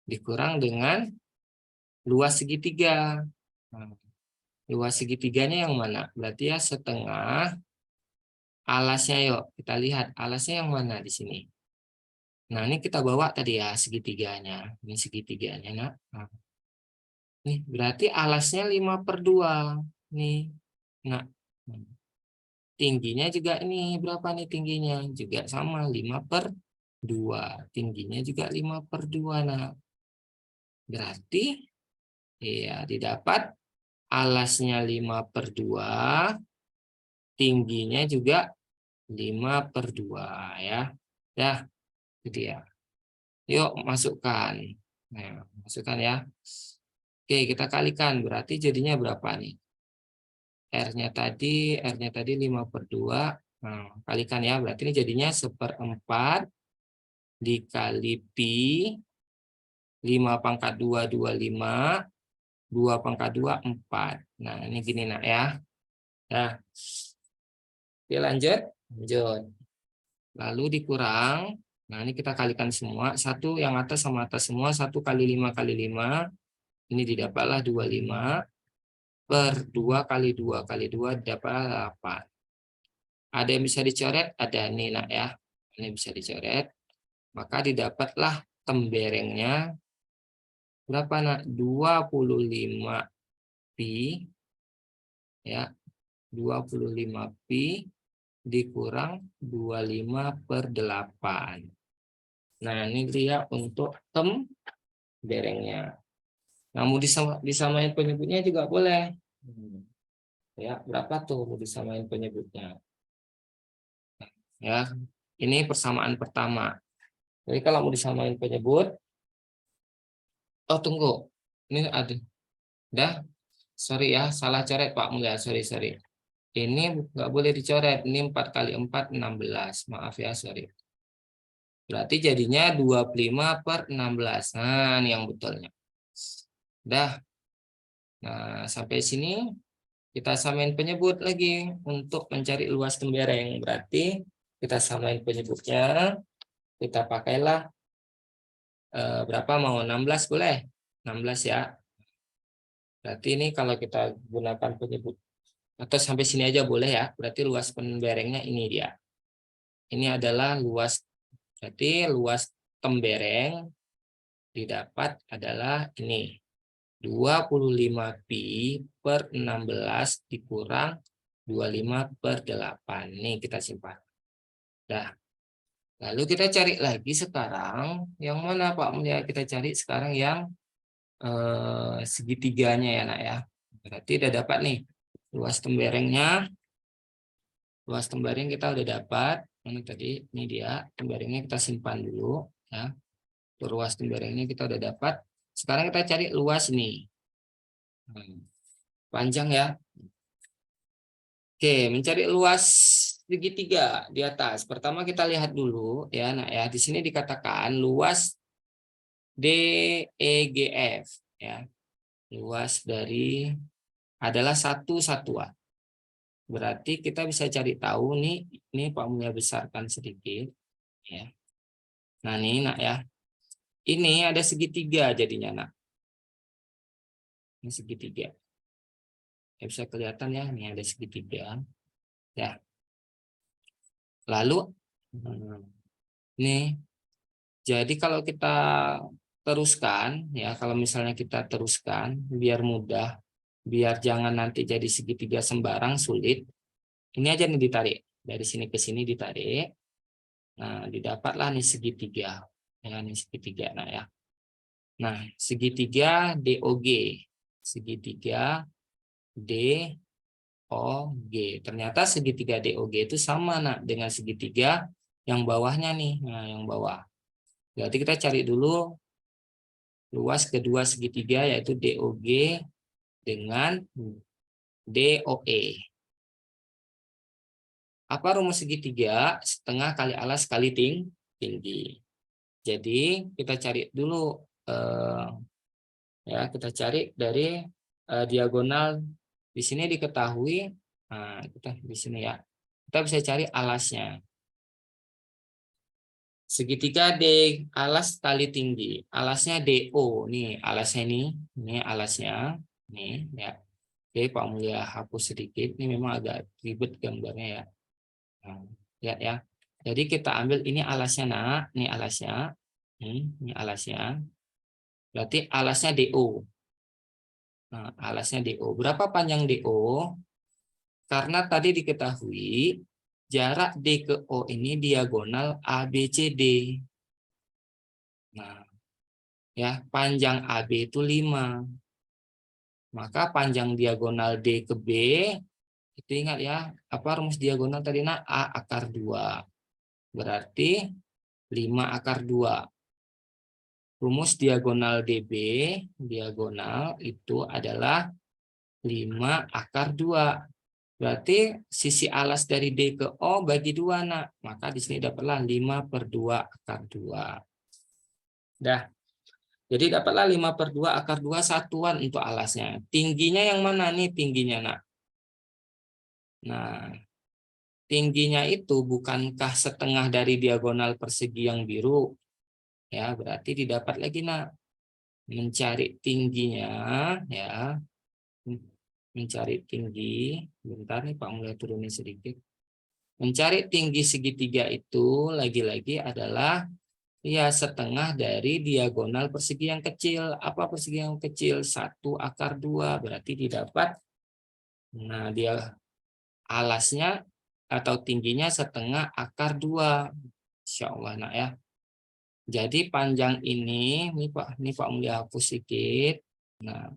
Speaker 1: Dikurang dengan luas segitiga. Nah, luas segitiganya yang mana? Berarti ya setengah alasnya. Yuk kita lihat alasnya yang mana di sini. Nah, ini kita bawa tadi ya segitiganya. Ini segitiganya, nak. Nah, nih berarti alasnya 5/2. Nih. Nah, tingginya juga ini berapa nih tingginya? Juga sama 5/2. Tingginya juga 5/2. Nah, berarti ya didapat alasnya 5/2, tingginya juga 5/2 ya. Dah, itu dia. Yuk masukkan. Nah, masukkan ya. Oke, kita kalikan. Berarti jadinya berapa nih? R-nya tadi 5/2. Nah, kalikan ya. Berarti ini jadinya 1/4 dikali pi 5/2 25, 2/2 4. Nah, ini gini nak ya. Nah, oke lanjut. Lanjut. Lalu dikurang. Nah, ini kita kalikan semua. Satu yang atas sama atas semua. 1 kali 5 kali 5. Ini didapatlah 25. Per 2 kali 2 kali 2 didapatlah 8. Ada yang bisa dicoret? Ada nih nak ya. Ini bisa dicoret. Maka didapatlah temberengnya. Berapa nak? 25 pi. Ya. 25 pi dikurang 25/8. Nah, ini dia untuk temberengnya. Nah, mau disamain penyebutnya juga boleh. Ya, berapa tuh mau disamain penyebutnya? Ya, ini persamaan pertama. Jadi kalau mau disamain penyebut, oh tunggu, ini ada, dah, sorry ya, salah coret Pak Mulia, sorry. Ini nggak boleh dicoret. Ini 4 kali 4, 16. Maaf ya, sorry. Berarti jadinya 25/16. Nah, ini yang betulnya. Dah. Nah, sampai sini kita samain penyebut lagi untuk mencari luas tembereng. Berarti kita samain penyebutnya. Kita pakailah berapa mau? 16 boleh? 16 ya. Berarti ini kalau kita gunakan penyebut atau sampai sini aja boleh ya. Berarti luas temberengnya ini dia. Ini adalah luas, berarti luas tembereng didapat adalah ini. 25pi/16 dikurang 25/8. Nih kita simpan. Dah. Lalu kita cari lagi sekarang. Yang mana Pak Mulia? Kita cari sekarang yang segitiganya ya nak ya. Berarti udah dapat nih. Luas temberengnya. Luas tembereng kita udah dapat. Ini tadi, ini dia. Temberengnya kita simpan dulu. Ya. Luas temberengnya kita udah dapat. Sekarang kita cari luas nih. Panjang ya. Oke, mencari luas segitiga di atas. Pertama kita lihat dulu ya, nah ya di sini dikatakan luas DEGF ya. Luas dari adalah satu satuan. Berarti kita bisa cari tahu nih, ini Pak Mulia besarkan sedikit ya. Nah, nih nak ya. Ini ada segitiga jadinya nak. Ini segitiga. Ya, bisa kelihatan ya, ini ada segitiga. Ya. Lalu nih, jadi kalau kita teruskan ya, kalau misalnya kita teruskan biar mudah, biar jangan nanti jadi segitiga sembarang sulit. Ini aja nih ditarik dari sini ke sini ditarik. Nah, didapatlah nih segitiga. Ya, nih segitiga nah ya. Nah, segitiga DOG. Segitiga DOG. Ternyata segitiga DOG itu sama nak dengan segitiga yang bawahnya nih. Nah, yang bawah. Berarti kita cari dulu luas kedua segitiga yaitu DOG dengan DOE. Apa rumus segitiga? Setengah kali alas kali tinggi. Jadi kita cari dulu ya, kita cari dari diagonal di sini diketahui. Nah, kita di sini ya. Kita bisa cari alasnya. Segitiga D alas kali tinggi. Alasnya DO. Nih, alasnya ini alasnya. Nih, ya. Oke, Pak Mulia hapus sedikit. Ini memang agak ribet gambarnya ya. Nah, lihat ya. Jadi kita ambil ini alasnya nak. Ini alasnya. Ini alasnya. Berarti alasnya DO. Nah, alasnya DO. Berapa panjang DO? Karena tadi diketahui jarak D ke O ini diagonal ABCD. Nah, ya, panjang AB itu 5. Maka panjang diagonal D ke B itu ingat ya, apa rumus diagonal tadi nak? A akar 2. Berarti 5 akar 2. Rumus diagonal DB, diagonal itu adalah 5 akar 2. Berarti sisi alas dari D ke O bagi 2 nak. Maka di sini dapatlah 5/2 akar 2. Dah. Jadi dapatlah 5/2 akar 2 satuan untuk alasnya. Tingginya yang mana nih tingginya nak? Nah, tingginya itu bukankah setengah dari diagonal persegi yang biru? Ya, berarti didapat lagi nak. Mencari tingginya ya. Mencari tinggi. Bentar nih Pak mulai turunin sedikit. Mencari tinggi segitiga itu lagi-lagi adalah ya setengah dari diagonal persegi yang kecil. Apa persegi yang kecil? 1 akar 2. Berarti didapat. Nah, dia alasnya atau tingginya setengah akar 2. Insya Allah nak ya. Jadi panjang ini Pak Mulia hapus sedikit. Nah,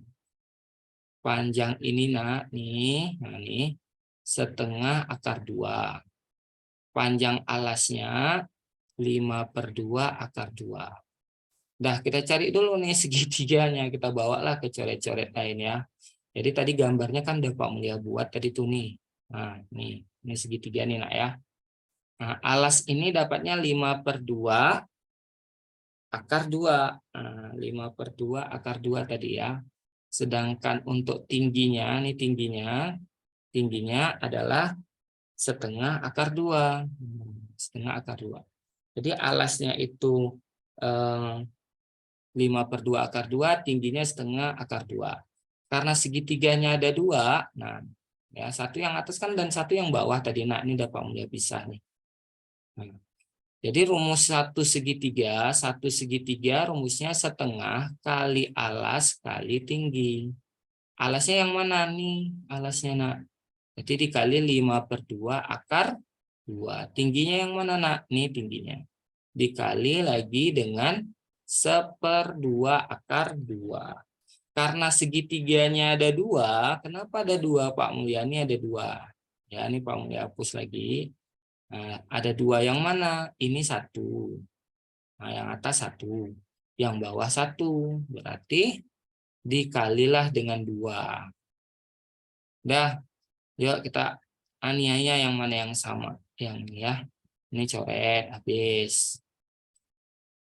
Speaker 1: panjang ini nak nih, nah nih setengah akar 2. Panjang alasnya 5/2 akar 2. Dah kita cari dulu nih segitiganya, kita bawalah ke coret-coret lain ya. Jadi tadi gambarnya kan udah Pak Mulia buat tadi tuh nih. Nah, ini segitiga nih nak ya. Nah, alas ini dapatnya 5/2 akar 2. Nah, 5/2 akar 2 tadi ya. Sedangkan untuk tingginya, ini tingginya adalah setengah akar 2. Setengah akar 2. Jadi alasnya itu 5/2 akar 2, tingginya setengah akar 2. Karena segitiganya ada 2, nah ya satu yang atas kan dan satu yang bawah tadi. Nah, ini dapat mulia pisah nih. Nah, jadi rumus satu segitiga rumusnya setengah kali alas kali tinggi. Alasnya yang mana nih? Alasnya nak. Jadi dikali 5/2 akar 2. Tingginya yang mana nak? Nih tingginya. Dikali lagi dengan 1/2 akar 2. Karena segitiganya ada 2, kenapa ada 2 Pak Mulyani ada 2? Ya, ini Pak Mulyani hapus lagi. Nah, ada 2 yang mana? Ini 1. Nah, yang atas 1. Yang bawah 1. Berarti dikalilah dengan 2. Dah, yuk kita aniaya yang mana yang sama. Yang ini ya. Ini coret habis.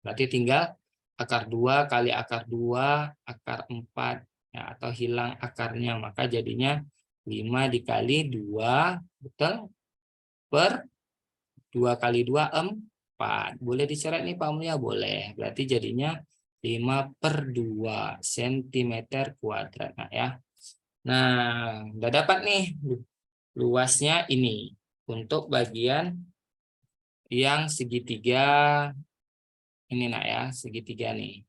Speaker 1: Berarti tinggal akar 2 kali akar 2 akar 4 ya, atau hilang akarnya, maka jadinya 5 dikali 2 betul per 2 kali 2 4. Boleh dicoret nih Pak Mulia? Boleh. Berarti jadinya 5/2 cm kuadrat. Nah ya. Nah, udah dapat nih luasnya ini untuk bagian yang segitiga ini nak ya, segitiga nih.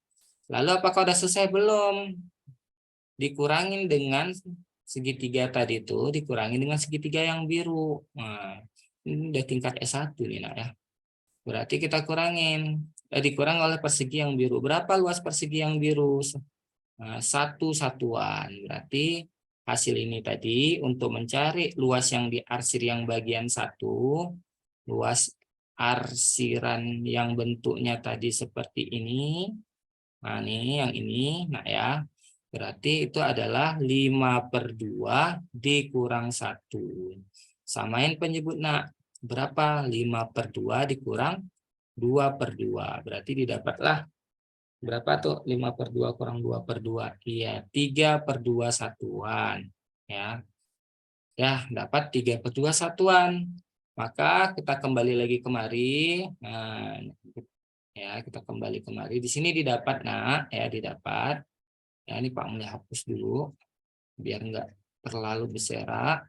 Speaker 1: Lalu apakah udah selesai? Belum. Dikurangin dengan segitiga tadi itu, dikurangin dengan segitiga yang biru. Nah, ini udah tingkat S1 nih nak ya. Berarti kita kurangin. Dikurang oleh persegi yang biru. Berapa luas persegi yang biru? Nah, 1 satuan. Berarti hasil ini tadi untuk mencari luas yang diarsir yang bagian 1, luas arsiran yang bentuknya tadi seperti ini. Nah, ini yang ini, nah ya. Berarti itu adalah 5/2 dikurang 1. Samain penyebut nak. Berapa? 5/2 dikurang 2/2. Berarti didapatlah berapa tuh? 5/2 kurang 2/2. Iya, 3/2 satuan. Ya. Ya, dapat 3/2 satuan. Maka kita kembali lagi kemari. Nah, ya, kita kembali kemari. Di sini didapat nak, ya didapat. Ya, ini Pak Mulya hapus dulu biar enggak terlalu berserak.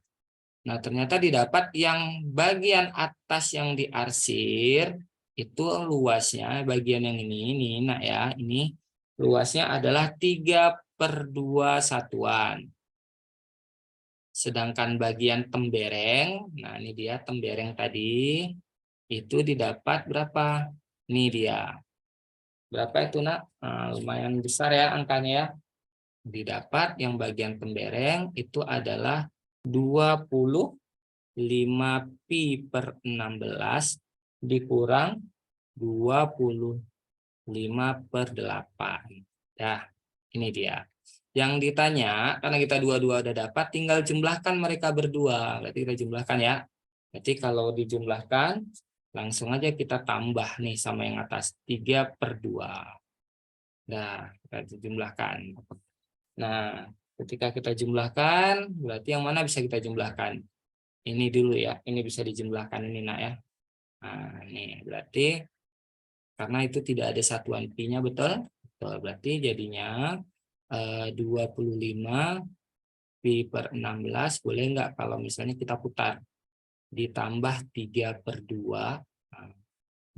Speaker 1: Nah, ternyata didapat yang bagian atas yang diarsir itu luasnya bagian yang ini nak ya, ini luasnya adalah 3/2 satuan. Sedangkan bagian tembereng, nah ini dia tembereng tadi, itu didapat berapa? Ini dia. Berapa itu nak? Nah, lumayan besar ya angkanya ya. Didapat yang bagian tembereng itu adalah 25 pi/16 dikurang 25/8. Nah, ini dia. Yang ditanya, karena kita dua-dua udah dapat, tinggal jumlahkan mereka berdua. Berarti kita jumlahkan ya. Berarti kalau dijumlahkan, langsung aja kita tambah nih sama yang atas. 3/2. Nah, kita jumlahkan. Nah, ketika kita jumlahkan, berarti yang mana bisa kita jumlahkan? Ini dulu ya, ini bisa dijumlahkan ini nak ya. Nah, ini berarti karena itu tidak ada satuan pi-nya, betul? Betul, berarti jadinya 25 pi/16 boleh nggak kalau misalnya kita putar ditambah 3/2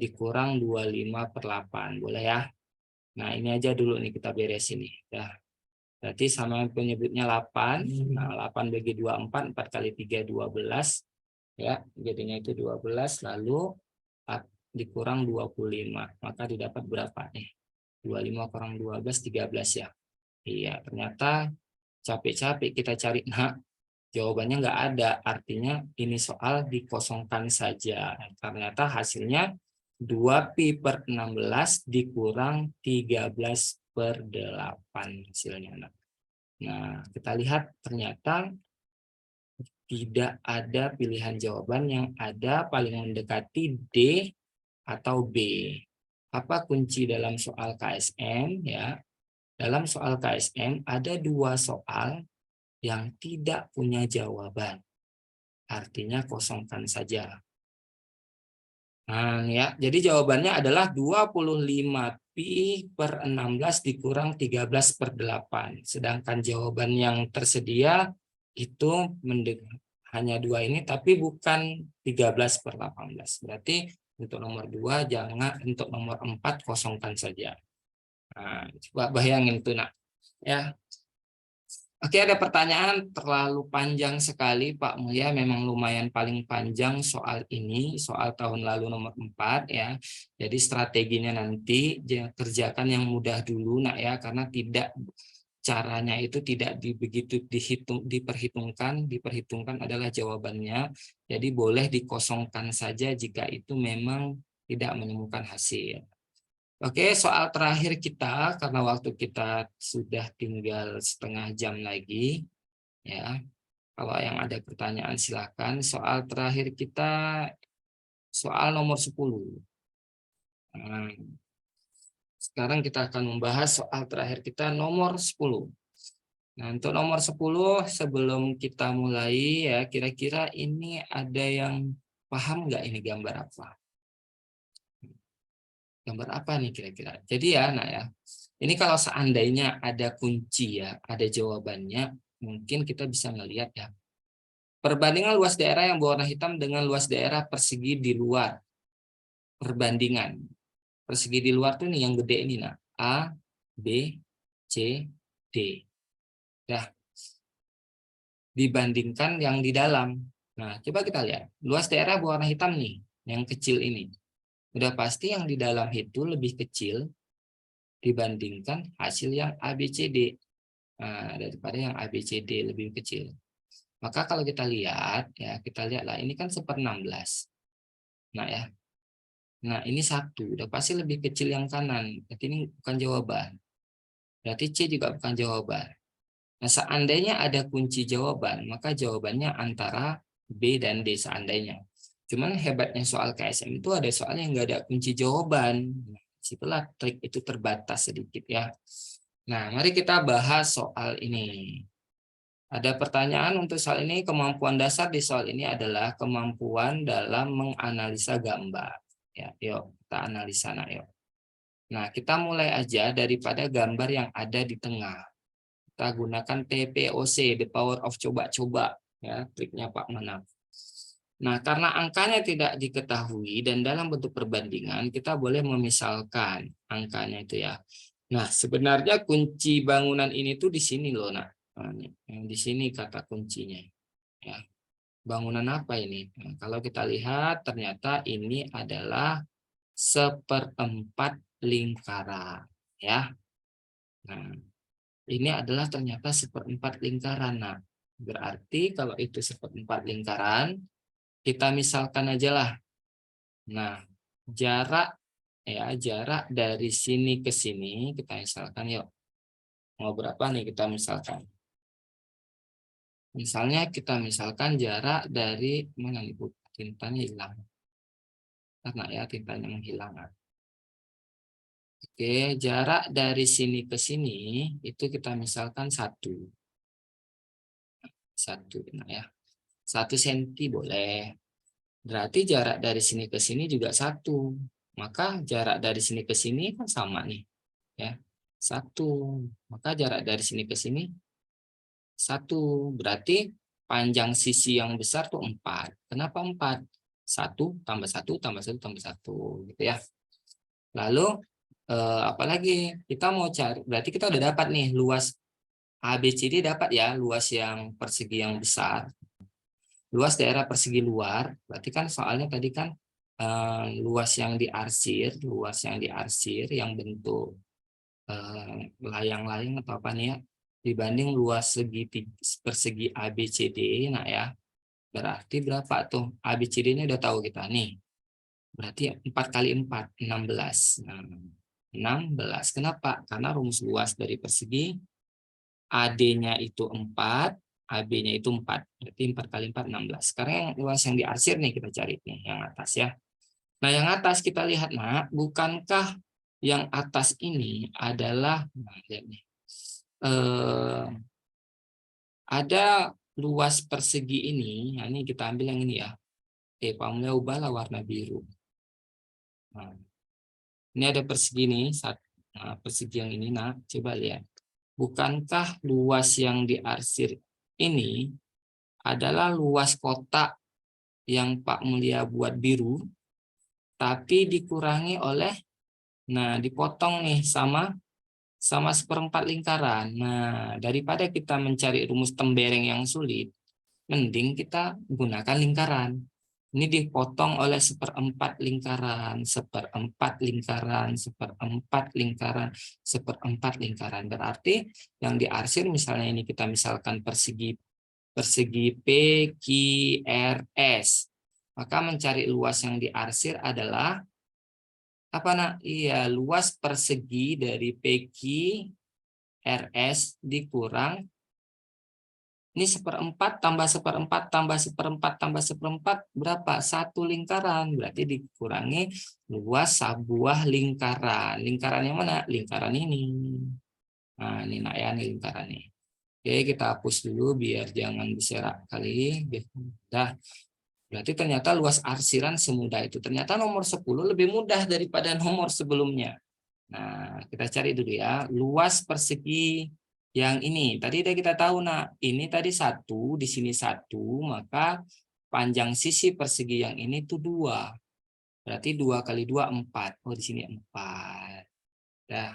Speaker 1: dikurang 25/8 boleh ya. Nah, ini aja dulu nih kita beresin nih ya. Berarti sama penyebutnya 8. Nah, 8 bagi 2 4, 4 kali 3 12 ya. Jadinya itu 12 lalu dikurang 25. Maka didapat berapa nih? 25 kurang 12 13 ya. Iya, ternyata capek-capek kita cari. Nah, jawabannya nggak ada. Artinya ini soal dikosongkan saja. Ternyata hasilnya 2 pi/16 dikurang 13/8 hasilnya. Nah, kita lihat ternyata tidak ada pilihan jawaban, yang ada paling mendekati D atau B. Apa kunci dalam soal KSM ya? Dalam soal KSM ada 2 soal yang tidak punya jawaban. Artinya kosongkan saja. Nah, ya, jadi jawabannya adalah 25 pi per 16 dikurang 13/8. Sedangkan jawaban yang tersedia itu hanya 2 ini, tapi bukan 13/18. Berarti untuk nomor 2 jangan, untuk nomor 4 kosongkan saja. Nah, coba bayangin tuh nak. Ya, oke, ada pertanyaan terlalu panjang sekali Pak Mulya, memang lumayan paling panjang soal ini, soal tahun lalu nomor 4 ya. Jadi strateginya nanti kerjakan yang mudah dulu nak ya, karena caranya itu tidak begitu diperhitungkan adalah jawabannya. Jadi boleh dikosongkan saja jika itu memang tidak menemukan hasil. Oke, soal terakhir kita, karena waktu kita sudah tinggal setengah jam lagi, ya. Kalau yang ada pertanyaan silakan. Soal terakhir kita, soal nomor 10. Nah, sekarang kita akan membahas soal terakhir kita nomor 10. Nah, untuk nomor 10, sebelum kita mulai ya, kira-kira ini ada yang paham nggak ini gambar apa? Gambar apa nih kira-kira? Jadi ya, nah ya, ini kalau seandainya ada kunci ya, ada jawabannya, mungkin kita bisa melihat ya. Perbandingan luas daerah yang berwarna hitam dengan luas daerah persegi di luar. Perbandingan. Persegi di luar tuh nih yang gede ini, nah. A, B, C, D. Nah, dibandingkan yang di dalam. Nah, coba kita lihat. Luas daerah berwarna hitam nih, yang kecil ini. Udah pasti yang di dalam itu lebih kecil dibandingkan hasil yang ABCD. Nah, daripada yang ABCD lebih kecil. Maka kalau kita lihat, ya kita lihatlah ini kan 1/16. Nah ya, nah ini 1, udah pasti lebih kecil yang kanan. Berarti ini bukan jawaban. Berarti C juga bukan jawaban. Nah seandainya ada kunci jawaban, maka jawabannya antara B dan D seandainya. Cuman hebatnya soal KSM itu ada soal yang nggak ada kunci jawaban. Nah, situlah trik itu terbatas sedikit ya. Nah, mari kita bahas soal ini. Ada pertanyaan untuk soal ini, kemampuan dasar di soal ini adalah kemampuan dalam menganalisa gambar. Ya, yuk kita analisa, nah yuk. Nah, kita mulai aja daripada gambar yang ada di tengah. Kita gunakan TPOC, the power of coba-coba, ya, triknya Pak Manaf. Nah, karena angkanya tidak diketahui dan dalam bentuk perbandingan, kita boleh memisalkan angkanya itu ya. Nah, sebenarnya kunci bangunan ini tuh di sini loh, nak. Nah, yang di sini kata kuncinya. Ya, bangunan apa ini? Nah, kalau kita lihat, ternyata ini adalah 1/4 lingkaran. Ya, nah ini adalah ternyata 1/4 lingkaran. Nah, berarti kalau itu 1/4 lingkaran, kita misalkan aja lah. Nah, jarak dari sini ke sini kita misalkan yuk. Mau berapa nih kita misalkan? Misalnya kita misalkan jarak dari mana nih Bu? Tintanya hilang. Karena ya tintanya menghilang. Oke, jarak dari sini ke sini itu kita misalkan 1. 1 nah ya. 1 senti boleh. Berarti jarak dari sini ke sini juga 1. Maka jarak dari sini ke sini kan sama nih. Ya. 1. Maka jarak dari sini ke sini 1. Berarti panjang sisi yang besar tuh 4. Kenapa 4? 1 tambah 1 tambah 1 tambah 1 gitu ya. Lalu apalagi kita mau cari, berarti kita udah dapat nih luas ABCD, dapat ya luas yang persegi yang besar. Luas daerah persegi luar, berarti kan soalnya tadi kan luas yang diarsir, yang bentuk layang-layang atau apa nih ya, dibanding luas persegi ABCD, nah ya, berarti berapa tuh? ABCD-nya udah tahu kita nih. Berarti 4 kali 4, 16. Nah, 16. Kenapa? Karena rumus luas dari persegi AD-nya itu 4, AB-nya itu 4. Berarti 4 kali 4, 16. Sekarang yang luas yang diarsir nih kita cari nih, yang atas ya. Nah, yang atas kita lihat, Nak, bukankah yang atas ini adalah, nah, lihat nih, ada luas persegi ini, nah, ini kita ambil yang ini ya. Pamnya ubahlah warna biru. Nah, ini ada persegi nih, nah, persegi yang ini, nah, coba lihat. Bukankah luas yang diarsir ini adalah luas kotak yang Pak Mulia buat biru, tapi dikurangi oleh, nah, dipotong nih sama seperempat lingkaran. Nah, daripada kita mencari rumus tembereng yang sulit, mending kita gunakan lingkaran. Ini dipotong oleh seperempat lingkaran, seperempat lingkaran, seperempat lingkaran, seperempat lingkaran. Berarti yang diarsir misalnya ini kita misalkan persegi PQRS. Maka mencari luas yang diarsir adalah apa, Nak? Iya, luas persegi dari PQRS dikurang ini seperempat tambah seperempat tambah seperempat tambah seperempat berapa? 1 lingkaran. Berarti dikurangi luas sebuah lingkaran. Lingkaran yang mana? Lingkaran ini. Nah, ini nak ya, ini lingkaran ini. Oke, kita hapus dulu biar jangan berserak kali. Dah. Berarti ternyata luas arsiran semudah itu. Ternyata nomor 10 lebih mudah daripada nomor sebelumnya. Nah, kita cari dulu ya. Luas persegi yang ini. Tadi udah kita tahu, nah, ini tadi 1, di sini 1, maka panjang sisi persegi yang ini tuh 2. Berarti 2 kali 2, 4. Oh, di sini 4. Nah,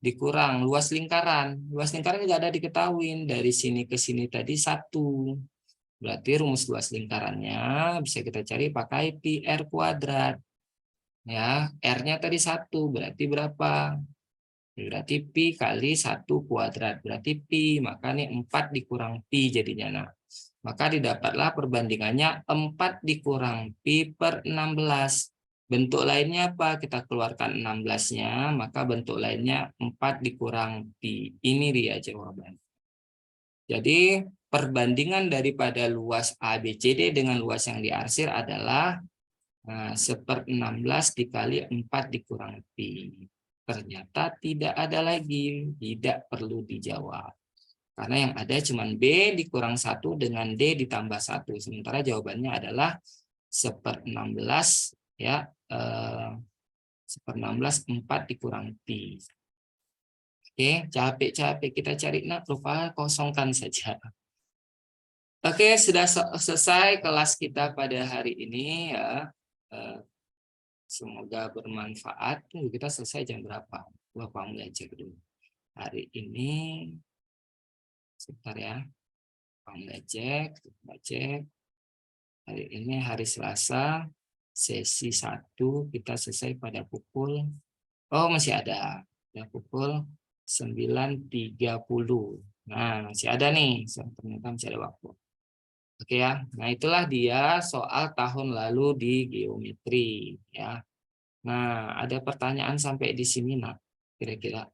Speaker 1: dikurang luas lingkaran. Luas lingkaran juga ada diketahuin. Dari sini ke sini tadi 1. Berarti rumus luas lingkarannya bisa kita cari pakai pi R kuadrat. Ya, R-nya tadi 1, berarti berapa? Berarti pi kali 1 kuadrat. Berarti pi, maka ini 4 dikurang pi jadinya. Nah, maka didapatlah perbandingannya 4 dikurang pi per 16. Bentuk lainnya apa? Kita keluarkan 16-nya, maka bentuk lainnya 4 dikurang pi. Ini dia jawaban. Jadi perbandingan daripada luas ABCD dengan luas yang diarsir adalah 1/16 dikali 4 dikurang pi. Ternyata tidak ada lagi, tidak perlu dijawab. Karena yang ada cuma B dikurang 1 dengan D ditambah 1. Sementara jawabannya adalah 1/16 ya, 1/16 4 dikurang pi. Oke, capek-capek kita cari rupa kosongkan saja. Oke, sudah selesai kelas kita pada hari ini ya. Semoga bermanfaat. Tunggu, kita selesai jam berapa? Bapak mulai cek dulu. Hari ini, sebentar ya. Bapak mulai cek, Hari ini hari Selasa, sesi 1 kita selesai pada pukul, oh masih ada pukul 9.30. Nah, masih ada nih, ternyata masih ada waktu. Oke ya, nah itulah dia soal tahun lalu di geometri ya. Nah, ada pertanyaan sampai di sini, Nak. Kira-kira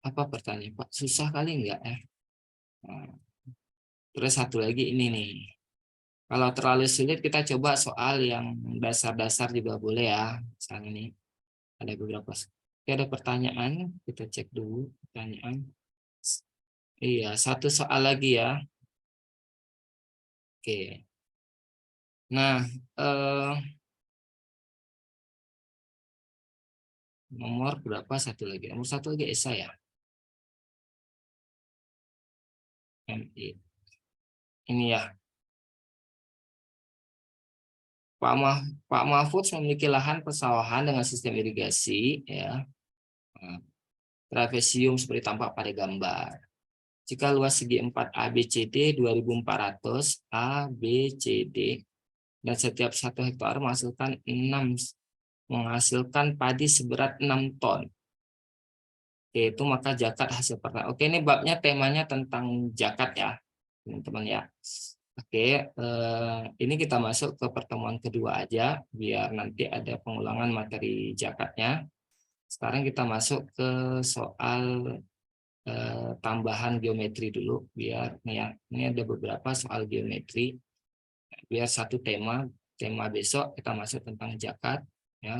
Speaker 1: apa pertanyaan, Pak? Susah kali enggak ya? Nah, terus satu lagi ini nih. Kalau terlalu sulit kita coba soal yang dasar-dasar juga boleh ya. Misalnya ini ada beberapa. Oke, ada pertanyaan, kita cek dulu pertanyaan. Iya, satu soal lagi ya. Oke. Nah, nomor berapa satu lagi? Nomor satu lagi Esa ya. MI. Ini ya. Pak Mahfud memiliki lahan persawahan dengan sistem irigasi ya. Trapesium seperti tampak pada gambar. Jika luas segi 4 ABCD 2400 ABCD dan setiap 1 hektar menghasilkan padi seberat 6 ton. Oke, itu maka zakat hasil pertanian. Oke, ini babnya temanya tentang zakat ya, teman-teman ya. Oke, ini kita masuk ke pertemuan kedua aja biar nanti ada pengulangan materi zakatnya. Sekarang kita masuk ke soal tambahan geometri dulu biar nih ya. Ini ada beberapa soal geometri. Biar satu tema besok kita masuk tentang zakat ya.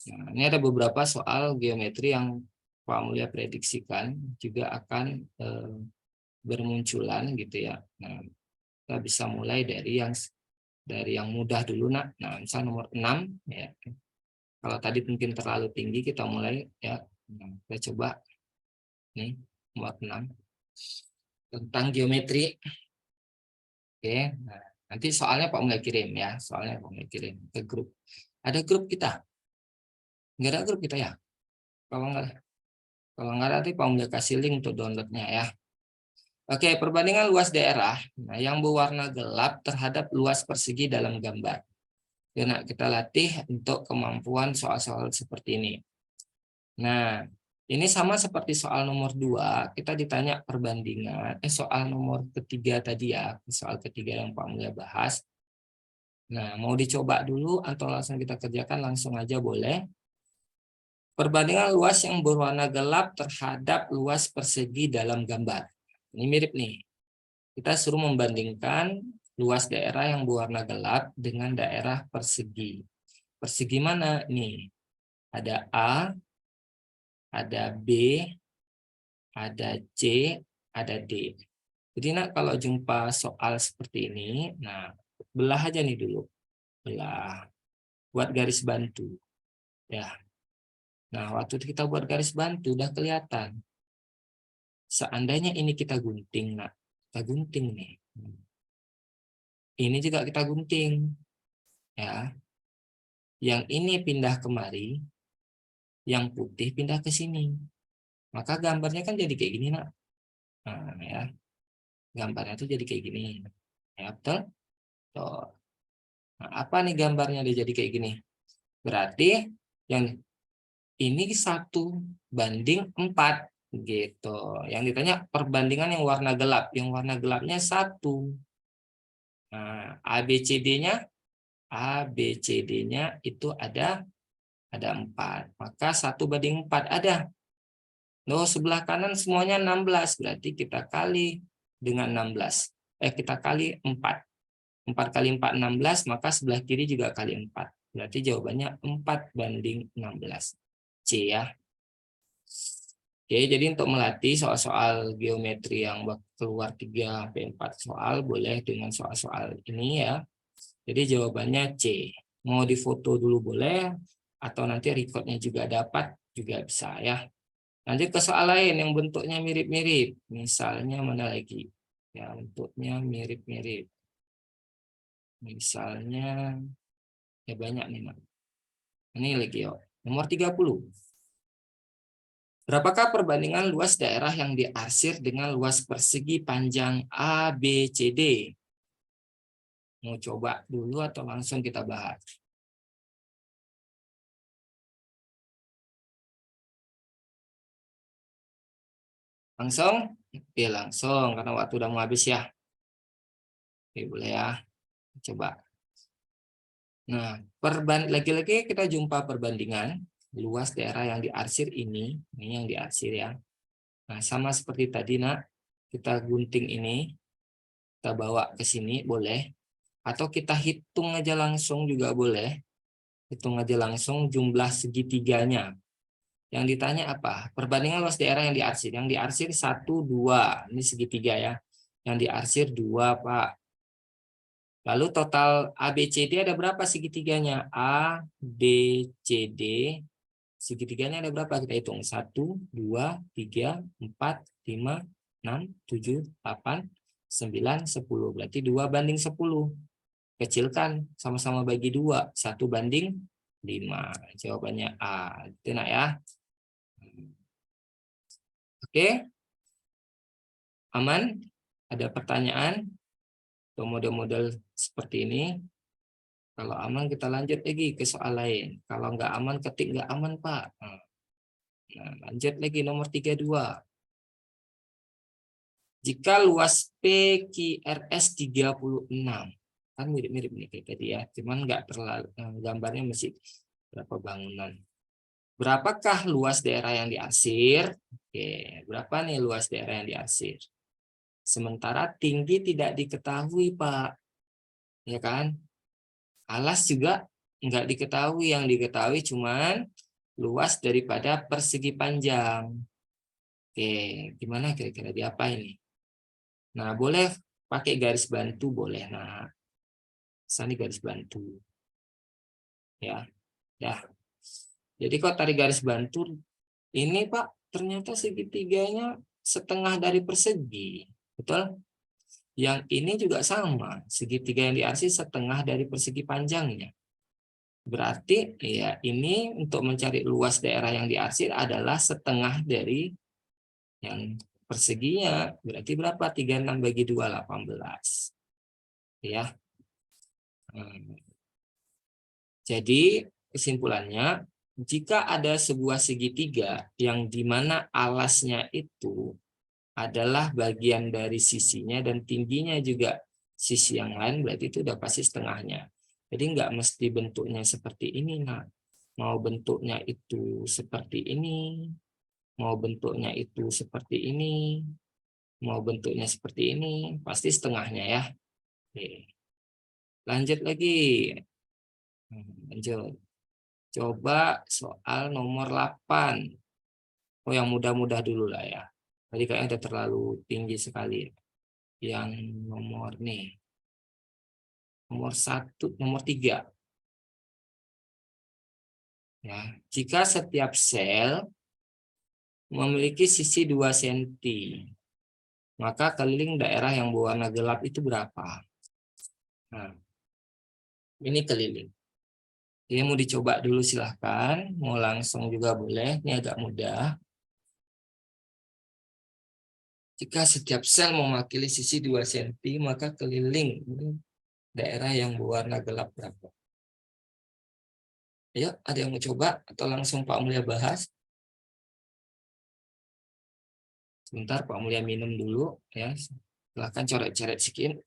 Speaker 1: Nah, ini ada beberapa soal geometri yang Pak Mulya prediksikan juga akan bermunculan gitu ya. Nah, kita bisa mulai dari yang mudah dulu nak. Nah, misal nomor 6 ya. Kalau tadi mungkin terlalu tinggi kita mulai ya. Nah, kita coba nih nomor 6 tentang geometri. Oke, nah, nanti soalnya Pak Mulya kirim ya, soalnya Pak Mulya kirim ke grup. Ada grup kita? Nggak ada grup kita ya? Kalau nggak nanti Pak Mulya kasih link untuk downloadnya ya. Oke, perbandingan luas daerah yang berwarna gelap terhadap luas persegi dalam gambar. Ya, kita latih untuk kemampuan soal-soal seperti ini. Nah, ini sama seperti soal nomor 2, kita ditanya perbandingan, soal nomor ketiga tadi ya, soal ketiga yang Pak Mulya bahas. Nah, mau dicoba dulu atau langsung kita kerjakan langsung aja boleh. Perbandingan luas yang berwarna gelap terhadap luas persegi dalam gambar. Ini mirip nih. Kita suruh membandingkan luas daerah yang berwarna gelap dengan daerah persegi. Persegi mana? Nih, ada A, ada B, ada C, ada D. Jadi nak kalau jumpa soal seperti ini, nah belah aja nih dulu. Belah. Buat garis bantu. Ya. Nah, waktu kita buat garis bantu udah kelihatan. Seandainya ini kita gunting, nak. Kita gunting nih. Ini juga kita gunting. Ya. Yang ini pindah kemari, yang putih pindah ke sini. Maka gambarnya kan jadi kayak gini, nak. Nah, ya. Gambarnya tuh jadi kayak gini. Ya, betul? Tuh. Nah, apa nih gambarnya dia jadi kayak gini? Berarti yang ini 1:4 gitu. Yang ditanya perbandingan yang warna gelap. Yang warna gelapnya 1. Nah, ABCD-nya itu ada 4. Maka 1:4 ada. Loh, sebelah kanan semuanya 16. Berarti kita kali dengan 16. Kita kali 4. 4 kali 4, 16. Maka sebelah kiri juga kali 4. Berarti jawabannya 4:16. C ya. Oke, jadi untuk melatih soal-soal geometri yang keluar 3-4 soal, boleh dengan soal-soal ini ya. Jadi jawabannya C. Mau difoto dulu boleh, atau nanti recordnya juga dapat, juga bisa ya. Lanjut ke soal lain yang bentuknya mirip-mirip. Misalnya mana lagi? Ya, bentuknya mirip-mirip. Misalnya, ya banyak nih. Ini lagi ya. Nomor 30. Berapakah perbandingan luas daerah yang diarsir dengan luas persegi panjang ABCD? Mau coba dulu atau langsung kita bahas? Langsung? Oke, langsung. Karena waktu udah mau habis ya. Oke, boleh ya. Coba. Nah, lagi-lagi kita jumpa perbandingan luas daerah yang diarsir ini yang diarsir ya. Nah, sama seperti tadi nak, kita gunting ini, kita bawa ke sini boleh, atau kita hitung aja langsung juga boleh. Hitung aja langsung jumlah segitiganya. Yang ditanya apa? Perbandingan luas daerah yang diarsir. Yang diarsir 1, 2. Ini segitiga ya. Yang diarsir 2, Pak. Lalu total ABCD ada berapa segitiganya? A, B, C, D. Segitiganya ada berapa? Kita hitung. 1, 2, 3, 4, 5, 6, 7, 8, 9, 10. Berarti 2:10. Kecilkan. Sama-sama bagi 2. 1:5. Jawabannya A. Itu nak ya. Oke. Aman? Ada pertanyaan? Atau model-model seperti ini? Kalau aman kita lanjut lagi ke soal lain. Kalau nggak aman ketik nggak aman Pak. Nah, lanjut lagi nomor 32. Jika luas PQRS 36, kan mirip-mirip nih kayak tadi ya, cuman nggak terlalu gambarnya masih berapa bangunan. Berapakah luas daerah yang diarsir? Oke, berapa nih luas daerah yang diarsir? Sementara tinggi tidak diketahui, Pak. Ya kan? Alas juga nggak diketahui. Yang diketahui cuman luas daripada persegi panjang. Oke, gimana kira-kira diapain nih? Nah, boleh pakai garis bantu, boleh. Nah, ini garis bantu. Ya, ya. Jadi kalau tarik garis bantu, ini Pak, ternyata segitiganya setengah dari persegi. Betul? Yang ini juga sama, segitiga yang diarsir setengah dari persegi panjangnya. Berarti ya ini untuk mencari luas daerah yang diarsir adalah setengah dari yang perseginya. Berarti berapa? 36 bagi 2, 18. Ya. Jadi kesimpulannya, jika ada sebuah segitiga yang di mana alasnya itu adalah bagian dari sisinya dan tingginya juga sisi yang lain, berarti itu udah pasti setengahnya. Jadi nggak mesti bentuknya seperti ini. Nah, mau bentuknya itu seperti ini, mau bentuknya itu seperti ini, mau bentuknya seperti ini, pasti setengahnya ya. Oke. Lanjut lagi. Lanjut. Coba soal nomor 8. Oh, yang mudah-mudah dulu lah ya. Tadi kayaknya udah terlalu tinggi sekali. Yang nomor nih. Nomor 1, nomor 3. Ya, jika setiap sel memiliki sisi 2 cm, maka keliling daerah yang berwarna gelap itu berapa? Nah, ini keliling. Ini mau dicoba dulu silahkan. Mau langsung juga boleh. Ini agak mudah. Jika setiap sel mewakili sisi 2 cm, maka keliling daerah yang berwarna gelap berapa? Ayo, ada yang mau coba atau langsung Pak Mulia bahas? Sebentar Pak Mulia minum dulu ya. Silahkan coret-coret sedikit.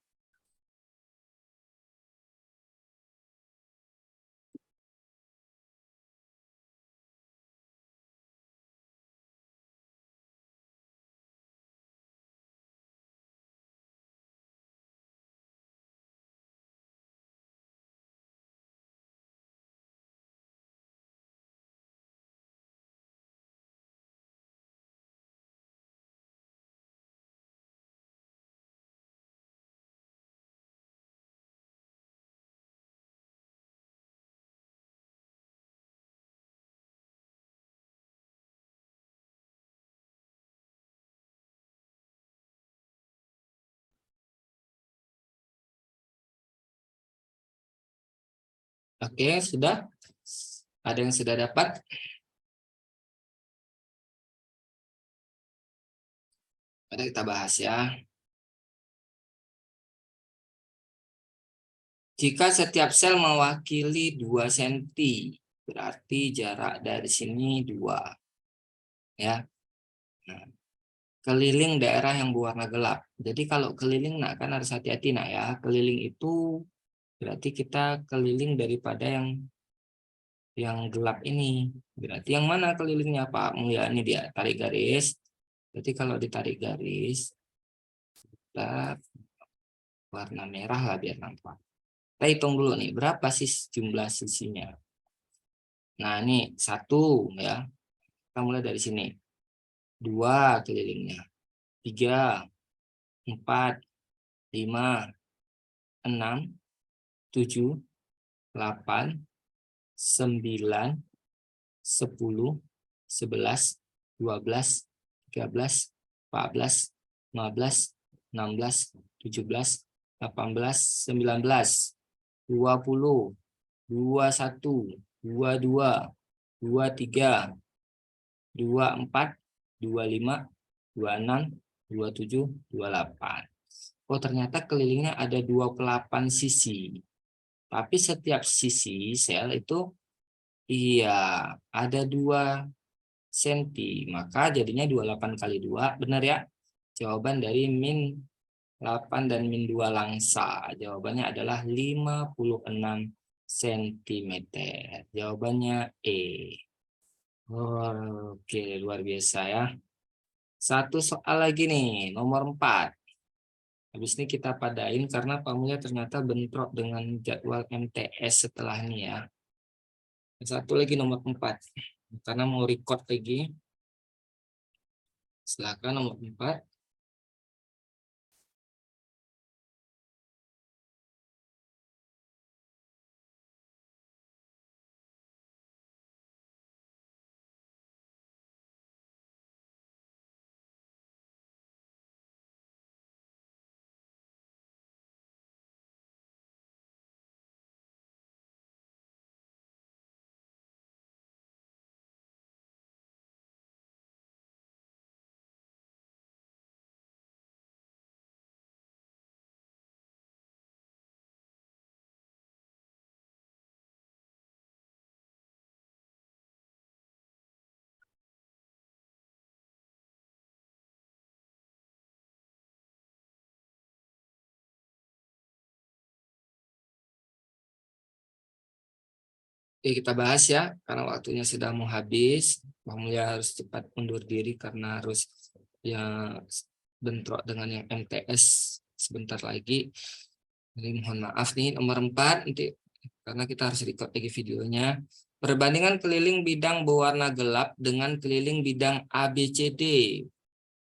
Speaker 1: Oke, sudah? Ada yang sudah dapat? Ada kita bahas ya. Jika setiap sel mewakili 2 cm, berarti jarak dari sini 2. Ya. Nah, keliling daerah yang berwarna gelap. Jadi kalau keliling, nah kan harus hati-hati nak ya. Keliling itu berarti kita keliling daripada yang gelap ini. Berarti yang mana kelilingnya Pak Mulia? Ini dia, tarik garis. Berarti kalau ditarik garis, kita warna merah lah biar nampak. Kita hitung dulu nih, berapa sih jumlah sisinya? Nah, ini 1 ya. Kita mulai dari sini. 2 kelilingnya. 3, 4, 5, 6, 7, 8, 9, 10, 11, 12, 13, 14, 15, 16, 17, 18, 19, 20, 21, 22, 23, 24, 25, 26, 27, 28. Oh, ternyata kelilingnya ada 28 sisi. Tapi setiap sisi sel itu iya ada 2 cm. Maka jadinya 28 kali 2. Benar ya? Jawaban dari min 8 dan min 2 langsa. Jawabannya adalah 56 cm. Jawabannya E. Oh, oke, luar biasa ya. Satu soal lagi nih, nomor 4. Habis ini kita padain karena Pak Mulya ternyata bentrok dengan jadwal MTS setelah ini ya. Satu lagi nomor 4. Karena mau record lagi. Silakan nomor 4. Oke, kita bahas ya, karena waktunya sudah mau habis. Pak Mulya harus cepat undur diri karena harus ya bentrok dengan yang MTS sebentar lagi. Jadi mohon maaf nih nomor 4 nanti karena kita harus record lagi videonya. Perbandingan keliling bidang berwarna gelap dengan keliling bidang ABCD.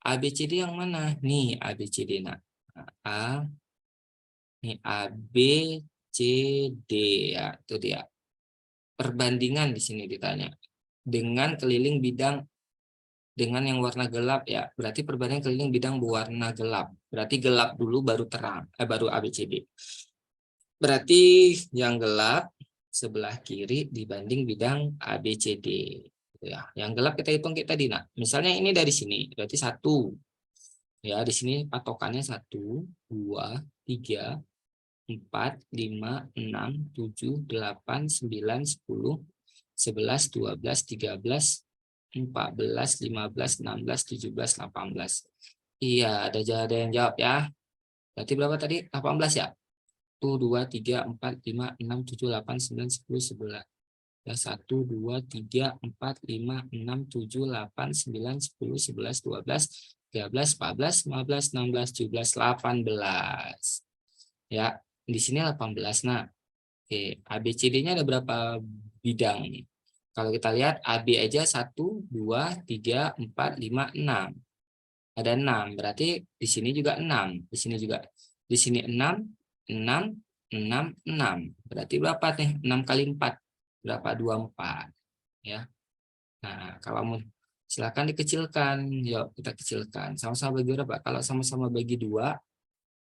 Speaker 1: ABCD yang mana? Nih ABCD nak. A, nih ABCD ya, itu dia. Perbandingan di sini ditanya dengan keliling bidang dengan yang warna gelap ya, berarti perbandingan keliling bidang berwarna gelap, berarti gelap dulu baru terang, baru ABCD, berarti yang gelap sebelah kiri dibanding bidang ABCD ya. Yang gelap kita hitung kita tadi, nah misalnya ini dari sini berarti 1 ya, di sini patokannya 1, 2, 3, 4, 5, 6, 7, 8, 9, 10, 11, 12, 13, 14, 15, 16, 17, 18. Iya, ada yang jawab ya. Berarti berapa tadi? 18 ya? 1, 2, 3, 4, 5, 6, 7, 8, 9, 10, 11. Ya, 1, 2, 3, 4, 5, 6, 7, 8, 9, 10, 11, 12, 13, 14, 15, 16, 17, 18. Ya, di sini 18. Nah, oke, ABCD-nya ada berapa bidang nih? Kalau kita lihat AB aja 1, 2, 3, 4, 5, 6. Ada 6, berarti di sini juga 6. Di sini juga. Di sini 6, 6, 6, 6. Berarti berapa nih? 6 kali 4. Berapa? 24. Ya. Nah, kalau mau silakan dikecilkan. Yuk, kita kecilkan. Sama-sama bagi berapa? Kalau sama-sama bagi 2,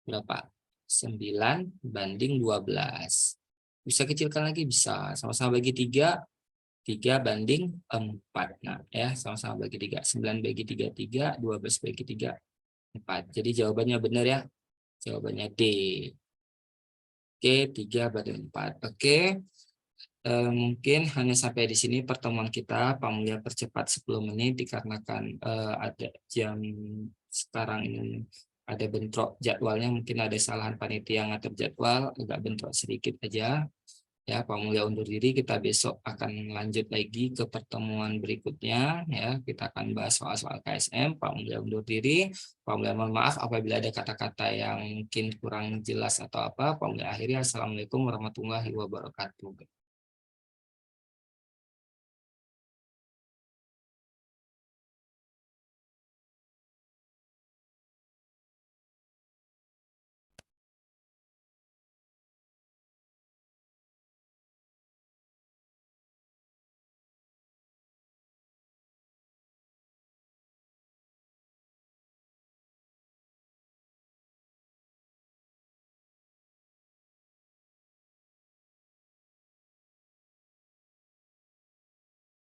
Speaker 1: berapa? 9 banding 12. Bisa kecilkan lagi? Bisa. Sama-sama bagi 3, 3 banding 4. Nah, ya, sama-sama bagi 3. 9 bagi 3, 3. 12 bagi 3, 4. Jadi jawabannya benar ya. Jawabannya D. Oke, 3 banding 4. Oke. Mungkin hanya sampai di sini pertemuan kita. Pak Mulya percepat 10 menit dikarenakan ada jam sekarang ini ada bentrok jadwalnya, mungkin ada kesalahan panitia yang ngatur jadwal, agak bentrok sedikit aja. Ya, Pak Mulya undur diri, kita besok akan lanjut lagi ke pertemuan berikutnya ya. Kita akan bahas soal-soal KSM. Pak Mulya undur diri. Pak Mulya mohon maaf apabila ada kata-kata yang mungkin kurang jelas atau apa. Pak Mulya akhiri. Assalamualaikum warahmatullahi wabarakatuh.